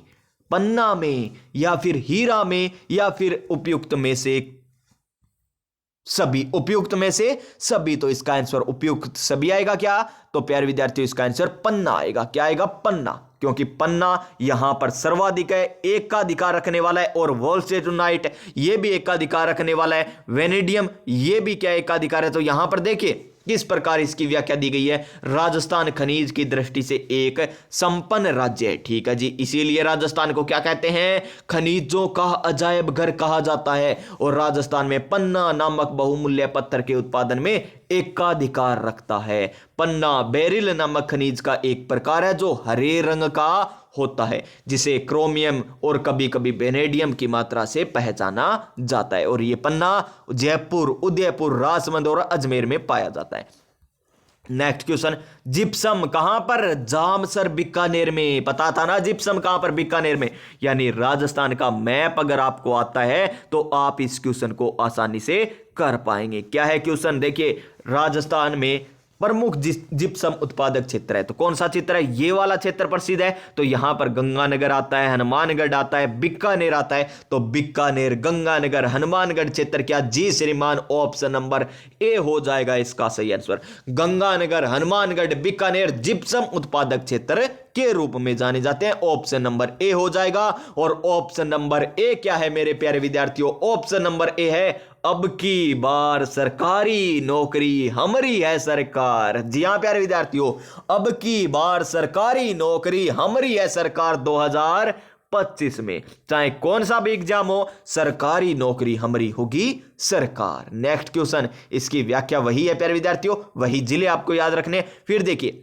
Speaker 1: पन्ना में, या फिर हीरा में, या फिर उपयुक्त में से सभी? उपयुक्त में से सभी। तो इसका आंसर उपयुक्त सभी आएगा। क्या? तो प्यारे विद्यार्थियों इसका आंसर पन्ना आएगा। क्या आएगा? पन्ना, क्योंकि पन्ना यहां पर सर्वाधिक है, एकाधिकार रखने वाला है। और वोल्सेटुनाइट ये भी एकाधिकार रखने वाला है। वेनेडियम ये भी क्या एकाधिकार है? तो यहां पर देखिए किस प्रकार इसकी व्याख्या दी गई है। राजस्थान खनिज की दृष्टि से एक संपन्न राज्य है। ठीक है जी, इसीलिए राजस्थान को क्या कहते हैं? खनिजों का अजायब घर कहा जाता है। और राजस्थान में पन्ना नामक बहुमूल्य पत्थर के उत्पादन में एकाधिकार रखता है। पन्ना बेरिल नामक खनिज का एक प्रकार है जो हरे रंग का होता है, जिसे क्रोमियम और कभी कभी वेनेडियम की मात्रा से पहचाना जाता है। और ये पन्ना जयपुर, उदयपुर, राजसमंद और अजमेर में पाया जाता है। नेक्स्ट क्वेश्चन, जिप्सम कहां पर? जामसर बीकानेर में। पता था ना जिप्सम कहां पर? बीकानेर में। यानी राजस्थान का मैप अगर आपको आता है तो आप इस क्वेश्चन को आसानी से कर पाएंगे। क्या है क्वेश्चन? देखिए, राजस्थान में प्रमुख जिप्सम उत्पादक क्षेत्र है, तो कौन सा क्षेत्र है? ये वाला क्षेत्र प्रसिद्ध है, तो यहां पर गंगानगर आता है, हनुमानगढ़ आता है, बीकानेर आता है, तो बीकानेर, गंगानगर, हनुमानगढ़ क्षेत्र। क्या जी श्रीमान? ऑप्शन नंबर ए हो जाएगा इसका सही आंसर। गंगानगर, हनुमानगढ़, बीकानेर जिप्सम उत्पादक क्षेत्र के रूप में जाने जाते हैं। ऑप्शन नंबर ए हो जाएगा। और ऑप्शन नंबर ए क्या है मेरे प्यारे विद्यार्थियों? ऑप्शन नंबर ए है, अब की बार सरकारी नौकरी हमारी है सरकार। जी हां प्यारे विद्यार्थियों, अब की बार सरकारी नौकरी हमारी है सरकार 2025 में। चाहे कौन सा भी एग्जाम हो, सरकारी नौकरी हमारी होगी सरकार। नेक्स्ट क्वेश्चन, इसकी व्याख्या वही है प्यारे विद्यार्थियों, वही जिले आपको याद रखने। फिर देखिए,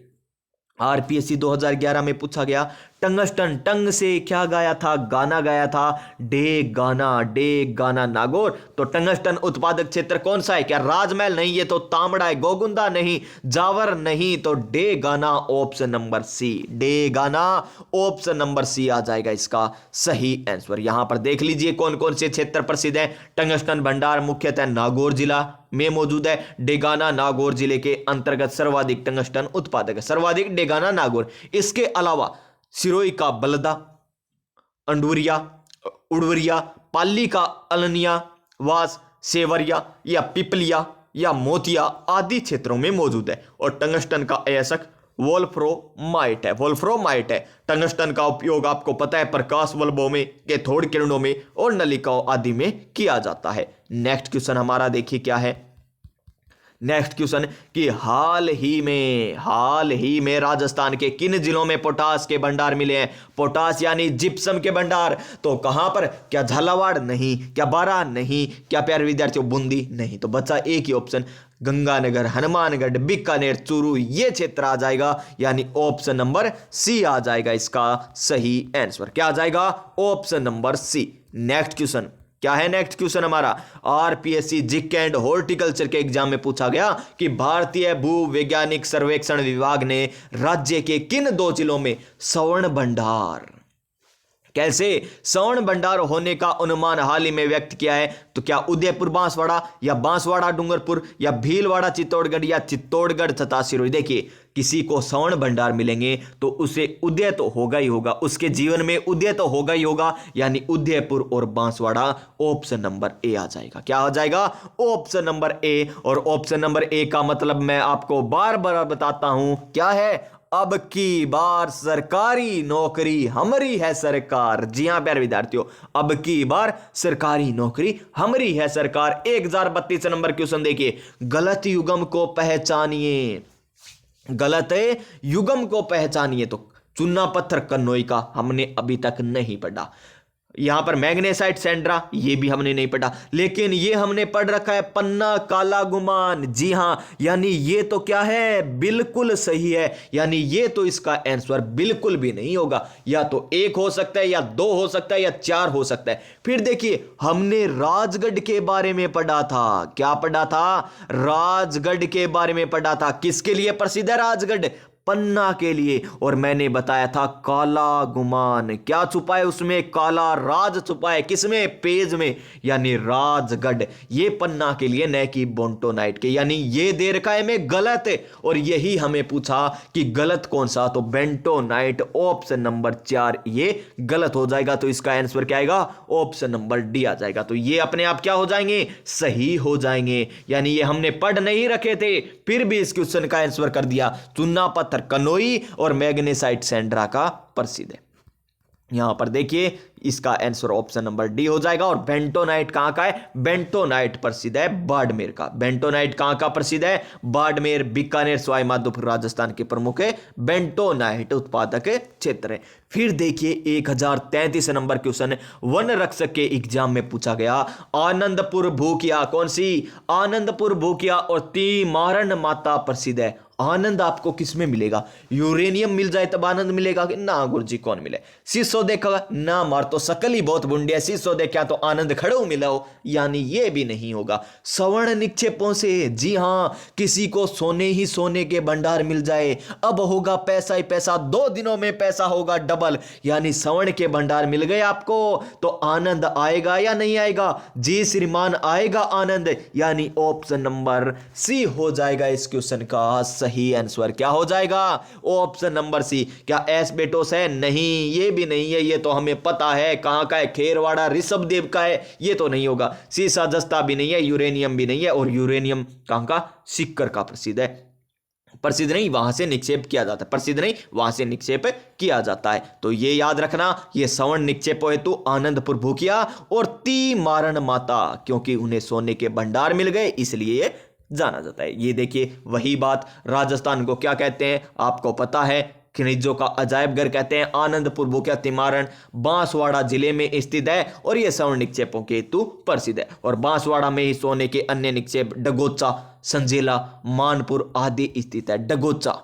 Speaker 1: आरपीएससी 2011 में पूछा गया, टंगस्टन टंग से क्या गाया था? गाना गाया था, डे गाना नागौर। तो टंगस्टन उत्पादक क्षेत्र कौन सा है? क्या राजमहल? नहीं, ये तो तांबड़ा है। गोगुंदा नहीं, जावर नहीं, तो डे गाना ऑप्शन नंबर सी। डे गाना ऑप्शन नंबर सी आ जाएगा इसका सही आंसर। यहां पर देख लीजिए कौन कौन से क्षेत्र प्रसिद्ध है। टंगस्टन भंडार मुख्यतः नागौर जिला में मौजूद है। डेगाना नागौर जिले के अंतर्गत सर्वाधिक टंगस्टन उत्पादक है, सर्वाधिक डेगाना नागौर। इसके अलावा सिरोही का बलदा, अंडुरिया, उड़वरिया, पाली का अलनिया, वास, सेवरिया या पिपलिया या मोतिया आदि क्षेत्रों में मौजूद है। और टंगस्टन का अयस्क वोल्फ्रोमाइट है। वोल्फ्रोमाइट है। टंगस्टन का उपयोग आपको पता है प्रकाश बल्बों में, कैथोड किरणों में और नलिकाओं आदि में किया जाता है। नेक्स्ट क्वेश्चन हमारा देखिए क्या है। नेक्स्ट क्वेश्चन कि हाल ही में राजस्थान के किन जिलों में पोटास के भंडार मिले हैं? पोटास यानी जिप्सम के भंडार। तो कहां पर? क्या झालावाड़? नहीं। क्या बारां? नहीं। क्या प्यारे विद्यार्थियों बूंदी? नहीं। तो बचा एक ही ऑप्शन, गंगानगर, हनुमानगढ़, बीकानेर, चूरू, ये क्षेत्र आ जाएगा। यानी ऑप्शन नंबर सी आ जाएगा इसका सही आंसर। क्या आ जाएगा? Option number C. Next question क्या है? नेक्स्ट क्वेश्चन हमारा आरपीएससी जिक एंड हॉर्टिकल्चर के एग्जाम में पूछा गया कि भारतीय भू वैज्ञानिक सर्वेक्षण विभाग ने राज्य के किन 2 जिलों में स्वर्ण भंडार, कैसे स्वर्ण भंडार होने का अनुमान हाल ही में व्यक्त किया है? तो क्या उदयपुर बांसवाड़ा या बांसवाड़ा डूंगरपुर या भीलवाड़ा चित्तौड़गढ़ या चित्तौड़गढ़ तथा सिरोही? देखिए, किसी को स्वर्ण भंडार मिलेंगे तो उसे उदय तो होगा ही होगा, उसके जीवन में उदय तो होगा ही होगा। यानी उदयपुर और बांसवाड़ा ऑप्शन नंबर ए आ जाएगा। क्या आ जाएगा? Option number A. और ऑप्शन नंबर ए का मतलब मैं आपको बार बार बताता हूं, क्या है? अब की बार सरकारी नौकरी हमारी है सरकार। जी हां प्यारे विद्यार्थियों, अब की बार सरकारी नौकरी हमारी है सरकार। 1032 नंबर क्वेश्चन देखिए, गलत युग्म को पहचानिए। गलत युग्म को पहचानिए। तो चुन्ना पत्थर कन्नौई का हमने अभी तक नहीं पढ़ा। यहां पर मैग्नेसाइट सेंड्रा, ये भी हमने नहीं पढ़ा। लेकिन ये हमने पढ़ रखा है पन्ना काला गुमान। जी हां, यानी ये तो क्या है? बिल्कुल सही है। यानी ये तो इसका आंसर बिल्कुल भी नहीं होगा। या तो 1 हो सकता है, या 2 हो सकता है, या 4 हो सकता है। फिर देखिए, हमने राजगढ़ के बारे में पढ़ा था। क्या पढ़ा था? राजगढ़ के बारे में पढ़ा था। किसके लिए प्रसिद्ध है राजगढ़? पन्ना के लिए। और मैंने बताया था काला गुमान, क्या छुपा है उसमें? काला राज छुपा है। किसमें? पेज में, यानी राजगढ़। ये पन्ना के लिए, न कि बोंटोनाइट के। यानी ये दे रखा है में गलत है। और यही हमें पूछा कि गलत कौन सा? तो बेंटोनाइट ऑप्शन नंबर 4 ये गलत हो जाएगा। तो इसका आंसर क्या आएगा? ऑप्शन नंबर डी आ जाएगा। तो ये अपने आप क्या हो जाएंगे? सही हो जाएंगे। यानी ये हमने पढ़ नहीं रखे थे, फिर भी इस क्वेश्चन का आंसर कर दिया। चुन्ना पत्थर कनोई और मैग्नेसाइट सेंड्रा का प्रसिद्ध है। यहां पर देखिए, इसका आंसर ऑप्शन नंबर डी हो जाएगा। और बेंटोनाइट कहां का है? बेंटोनाइट प्रसिद्ध है बाड़मेर का। बेंटोनाइट कहां का प्रसिद्ध है? बाड़मेर, बीकानेर, सवाई माधोपुर राजस्थान के प्रमुख बेंटोनाइट उत्पादक क्षेत्र है। फिर देखिए 1033 नंबर क्वेश्चन वन रक्षक के एग्जाम में पूछा गया। आनंदपुर भूकिया, कौन सी? आनंदपुर भूकिया और तीमारन माता प्रसिद्ध है। आनंद आपको किस में मिलेगा? यूरेनियम मिल जाए तब आनंद मिलेगा कि ना गुरुजी कौन मिले? शीशो देखा ना मार तो सकल ही बहुत बुंडिया, शीशो देखा तो आनंद खड़ो मिला हो, यानी ये भी नहीं होगा। स्वर्ण निक्षेपों से, जी हाँ, किसी को सोने ही सोने के भंडार मिल जाए, अब होगा पैसा ही पैसा, 2 दिनों में पैसा होगा डबल, यानी स्वर्ण के भंडार मिल गए आपको तो आनंद आएगा या नहीं आएगा? जी श्रीमान आएगा आनंद, यानी ऑप्शन नंबर सी हो जाएगा इस क्वेश्चन का सही आंसर। क्या हो जाएगा? Option number C. क्या एस्बेटोस है? नहीं, ये भी नहीं है, ये तो हमें पता है कहां का है, खेरवाड़ा ऋषभदेव का है, ये तो नहीं होगा। सीसा जस्ता भी नहीं है, यूरेनियम भी नहीं है, और यूरेनियम कहां का? सीकर का प्रसिद्ध है, प्रसिद्ध नहीं, वहां से निक्षेप किया जाता है, प्रसिद्ध नहीं, वहां से निक्षेप किया जाता है। तो ये याद रखना, ये स्वर्ण निक्षेप हेतु आनंदपुर भूकिया और ती मारण माता, क्योंकि उन्हें सोने के भंडार मिल गए इसलिए ये जाना जाता है। ये देखिए वही बात, राजस्थान को क्या कहते हैं आपको पता है? खनिजों का अजायब घर कहते हैं। आनंदपुर भूकिया तिमारण बांसवाड़ा जिले में स्थित है और यह स्वर्ण निक्षेपों के हेतु प्रसिद्ध है। और बांसवाड़ा में ही सोने के अन्य निक्षेप डगोचा, संजेला, मानपुर आदि स्थित है। डगोचा,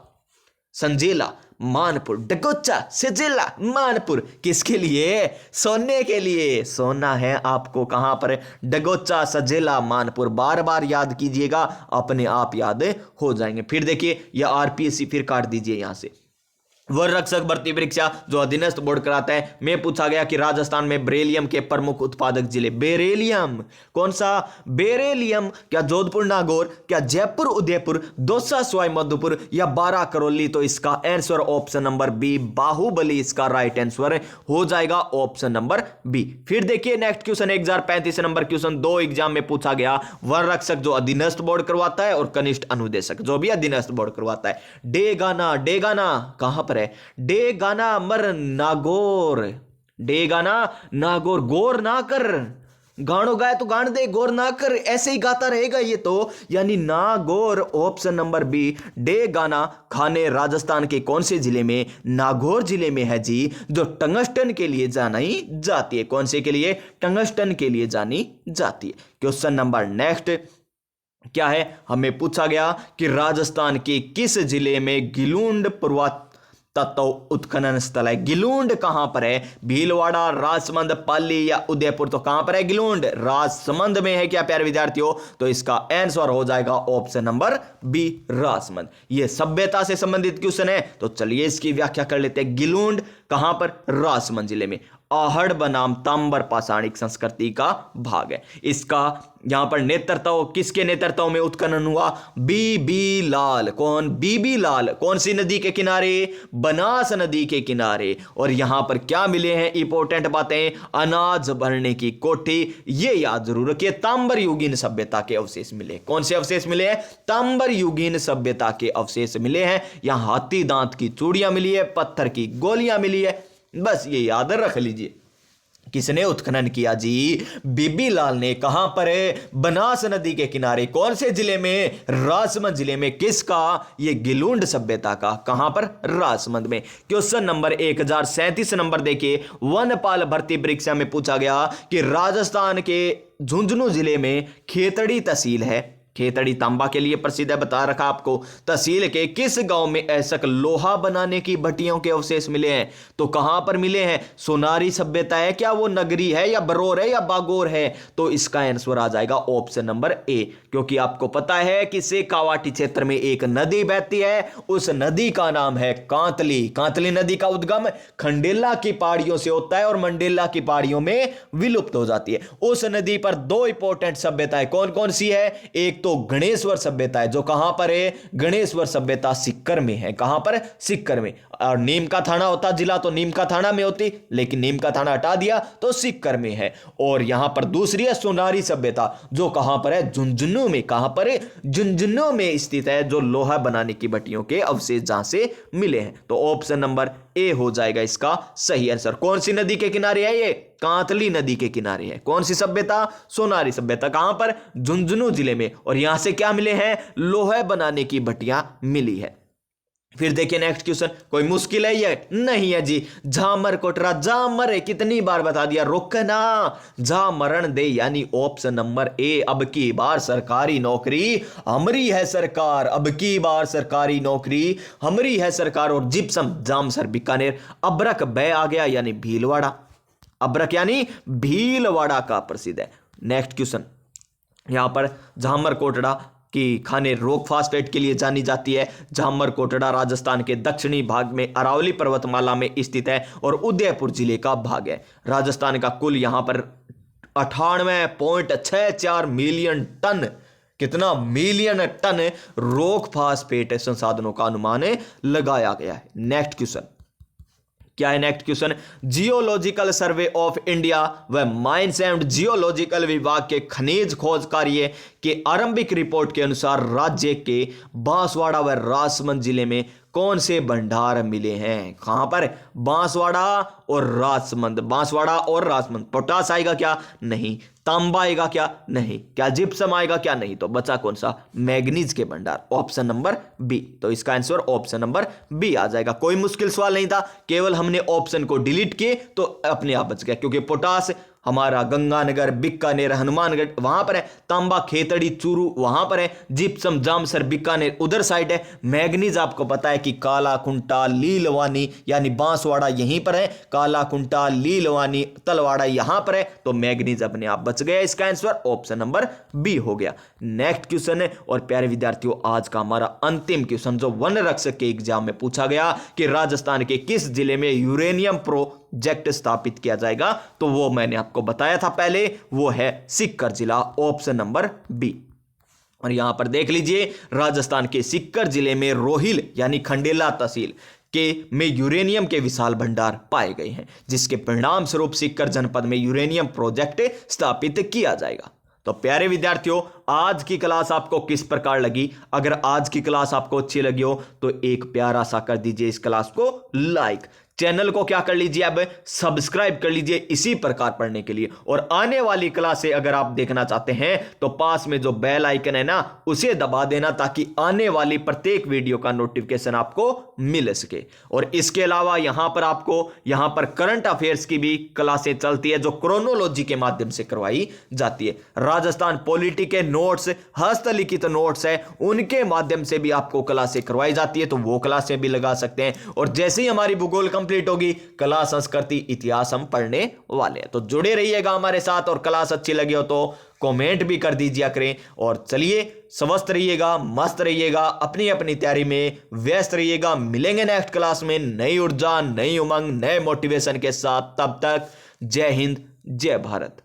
Speaker 1: संजेला, मानपुर, डगोचा, सजेला, मानपुर, किसके लिए? सोने के लिए। सोना है आपको कहां पर? डगोचा, सजेला, मानपुर। बार बार याद कीजिएगा, अपने आप याद हो जाएंगे। फिर देखिए यह आरपीएससी, फिर काट दीजिए यहां से। वन रक्षक भर्ती परीक्षा जो अधीनस्थ बोर्ड कराता है, में पूछा गया कि राजस्थान में बेरिलियम के प्रमुख उत्पादक जिले। बेरिलियम कौन सा? बेरिलियम क्या जोधपुर नागौर, क्या जयपुर उदयपुर, दौसा सवाई माधोपुर या 12 करौली? तो इसका answer option number B, Bahubali इसका राइट आंसर हो जाएगा, ऑप्शन नंबर बी। फिर देखिए next question 1035 number question 2 exam में पूछा गया। वन रक्षक जो अधीनस्थ बोर्ड करवाता है और कनिष्ठ अनुदेशक जो भी अधीनस्थ बोर्ड करवाता है। डेगाना, डेगाना कहां पर है? डेगाना मर नागौर, डेगाना नागौर, गौर ना कर, गानो गाए तो गान दे, गौर ना कर, ऐसे ही गाता रहेगा ये तो, यानी नागौर, ऑप्शन नंबर बी। डे गाना खाने राजस्थान के कौन से जिले में? नागौर जिले में है जी, जो टंगस्टन के लिए जानी जाती है। कौन से के लिए? टंगस्टन के लिए जानी जाती है। क्वेश्चन नंबर नेक्स्ट क्या है? हमें पूछा गया कि राजस्थान के किस जिले में गिलूंड पुरातत्व उत्खनन स्थल है। गिलूंड कहां पर है? भीलवाड़ा, राजसमंद, पाली या उदयपुर? तो कहां पर है गिलूंड? राजसमंद में है क्या प्यारे विद्यार्थियों? तो इसका आंसर हो जाएगा ऑप्शन नंबर बी, राजसमंद। यह सभ्यता से संबंधित क्वेश्चन है, तो चलिए इसकी व्याख्या कर लेते हैं। गिलूंड कहां पर? राजसमंद जिले में। आहड़ बनाम तांबर पाषाणिक संस्कृति का भाग है। इसका यहां पर नेतृत्व किसके नेतृत्व में उत्खनन हुआ? बीबी लाल। कौन? बीबी लाल। कौन सी नदी के किनारे? बनास नदी के किनारे। और यहां पर क्या मिले हैं इंपॉर्टेंट बातें? अनाज भरने की कोठी, ये याद जरूर रखिए। तांबर युगीन सभ्यता के अवशेष मिले। कौन से अवशेष मिले हैं? तांबर युगीन सभ्यता के अवशेष मिले हैं। यहां हाथी दांत की चूड़ियां मिली है, पत्थर की गोलियां मिली है, बस ये याद रख लीजिए। किसने उत्खनन किया जी? बीबी लाल ने। कहां पर है? बनास नदी के किनारे। कौन से जिले में? राजसमंद जिले में। किसका? ये गिलूंड सभ्यता का। कहां पर? राजसमंद में। क्वेश्चन नंबर 1037 नंबर देखिए, वनपाल भर्ती परीक्षा में पूछा गया कि राजस्थान के झुंझुनू जिले में खेतड़ी तहसील है, खेतड़ी तांबा के लिए प्रसिद्ध है, बता रखा आपको। तहसील के किस गांव में ऐसा लोहा बनाने की भट्टियों के अवशेष मिले हैं? तो कहां पर मिले हैं? सोनारी सभ्यता है क्या वो नगरी है, या बरोर है, या बागोर है? तो इसका आंसर आ जाएगा ऑप्शन नंबर ए, क्योंकि आपको पता है कि शेखावाटी क्षेत्र में एक नदी बहती है, उस नदी का नाम है कांतली। कांतली नदी का उद्गम खंडेला की पहाड़ियों से होता है और मंडेला की पहाड़ियों में विलुप्त हो जाती है। उस नदी पर 2 इंपॉर्टेंट सभ्यताएं कौन कौन सी है? एक तो गणेश्वर सभ्यता है, जो कहां पर है? गणेश्वर सभ्यता सिक्कर में है। कहां पर? सिक्कर में। और नीम का थाना होता जिला तो नीम का थाना में होती, लेकिन नीम का थाना हटा दिया तो सिक्कर में है। और यहां पर दूसरी है सोनारी सभ्यता, जो कहां पर है? झुंझुनू में। कहां पर है? झुंझुनू में स्थित है, जो लोहा बनाने की भट्टियों के अवशेष जहां से मिले हैं। तो ऑप्शन नंबर ए हो जाएगा इसका सही आंसर। कौन सी नदी के किनारे है ये? कांतली नदी के किनारे है। कौन सी सभ्यता? सोनारी सभ्यता। कहां पर? झुंझुनू जिले में। और यहां से क्या मिले हैं? लोहा बनाने की भट्टियां मिली है। फिर देखिए नेक्स्ट क्वेश्चन, कोई मुश्किल है ये? नहीं है जी। झामर कोटरा, झामर है, कितनी बार बता दिया, रुकना, झामरण दे, यानी ऑप्शन नंबर ए। अब की बार सरकारी नौकरी हमरी है सरकार, अब की बार सरकारी नौकरी हमरी है सरकार। और जिप्सम जामसर बीकानेर, अबरक बै आ गया यानी भीलवाड़ा, अबरक यानी भीलवाड़ा का प्रसिद्ध है। नेक्स्ट क्वेश्चन, यहां पर झामर कोटड़ा की खाने रोक फास्फेट के लिए जानी जाती है। झामर कोटड़ा राजस्थान के दक्षिणी भाग में अरावली पर्वतमाला में स्थित है और उदयपुर जिले का भाग है। राजस्थान का कुल यहां पर 98.64 मिलियन टन, कितना मिलियन टन रोक फास्फेट संसाधनों का अनुमान लगाया गया है। नेक्स्ट क्वेश्चन क्या है? Next question, geological survey of India व माइंस एंड जियोलॉजिकल विभाग के खनिज खोज कार्य के आरंभिक रिपोर्ट के अनुसार राज्य के बांसवाड़ा व राजसमंद जिले में कौन से भंडार मिले हैं? कहां पर? बांसवाड़ा और राजसमंद, बांसवाड़ा और राजसमंद। पोटास आएगा क्या? नहीं। तांबा आएगा क्या? नहीं। क्या जिप्सम आएगा क्या? नहीं। तो बचा कौन सा? मैग्नीज के भंडार, ऑप्शन नंबर बी। तो इसका आंसर ऑप्शन नंबर बी आ जाएगा। कोई मुश्किल सवाल नहीं था, केवल हमने ऑप्शन को डिलीट किए तो अपने आप बच गया, क्योंकि पोटास हमारा गंगानगर, बीकानेर, हनुमानगढ़ वहां पर है, तांबा खेतड़ी चूरू वहां पर है, जिप्सम जामसर बीकानेर उधर साइड है, मैग्नीज आपको पता है कि काला कुंटा लीलवानी यानी बांसवाड़ा यहीं पर है, काला कुंटा लीलवानी तलवाड़ा यहां पर है, तो मैग्नीज अपने आप बच गया। इसका आंसर ऑप्शन नंबर बी हो गया। नेक्स्ट क्वेश्चन है, और प्यारे विद्यार्थियों आज का हमारा अंतिम क्वेश्चन जो वन रक्षक के एग्जाम में पूछा गया कि राजस्थान के किस जिले में यूरेनियम प्रोजेक्ट स्थापित किया जाएगा, तो वो मैंने आपको बताया था पहले, वो है सिक्कर जिला, ऑप्शन नंबर बी। और यहां पर देख लीजिए राजस्थान के सिक्कर जिले में रोहिल यानी खंडेला तहसील के में यूरेनियम के विशाल भंडार पाए गए हैं, जिसके परिणाम स्वरूप सिक्कर जनपद में यूरेनियम प्रोजेक्ट स्थापित किया जाएगा। तो प्यारे विद्यार्थियों आज की क्लास आपको किस प्रकार लगी? अगर आज की क्लास आपको अच्छी लगी हो तो एक प्यारा सा कर दीजिए इस क्लास को लाइक, चैनल को क्या कर लीजिए अब सब्सक्राइब कर लीजिए इसी प्रकार पढ़ने के लिए। और आने वाली क्लासें अगर आप देखना चाहते हैं तो पास में जो बेल आइकन है ना उसे दबा देना, ताकि आने वाली प्रत्येक वीडियो का नोटिफिकेशन आपको मिल सके। और इसके अलावा यहां पर आपको यहां पर करंट अफेयर्स की भी क्लासें चलती है जो क्रोनोलॉजी के माध्यम से करवाई जाती है। राजस्थान पॉलिटी के नोट्स, हस्तलिखित नोट्स है, उनके माध्यम से भी आपको क्लासें करवाई जाती है, तो वो क्लासें भी लगा सकते हैं। और जैसे ही हमारी भूगोल कंप्लीट होगी कला, संस्कृति, इतिहास हम पढ़ने वाले हैं। तो जुड़े रहिएगा हमारे साथ, और क्लास अच्छी लगी हो तो कमेंट भी कर दीजिए करें। और चलिए स्वस्थ रहिएगा, मस्त रहिएगा, अपनी अपनी तैयारी में व्यस्त रहिएगा। मिलेंगे नेक्स्ट क्लास में नई ऊर्जा, नई उमंग, नए मोटिवेशन के साथ। तब तक जय हिंद, जय भारत।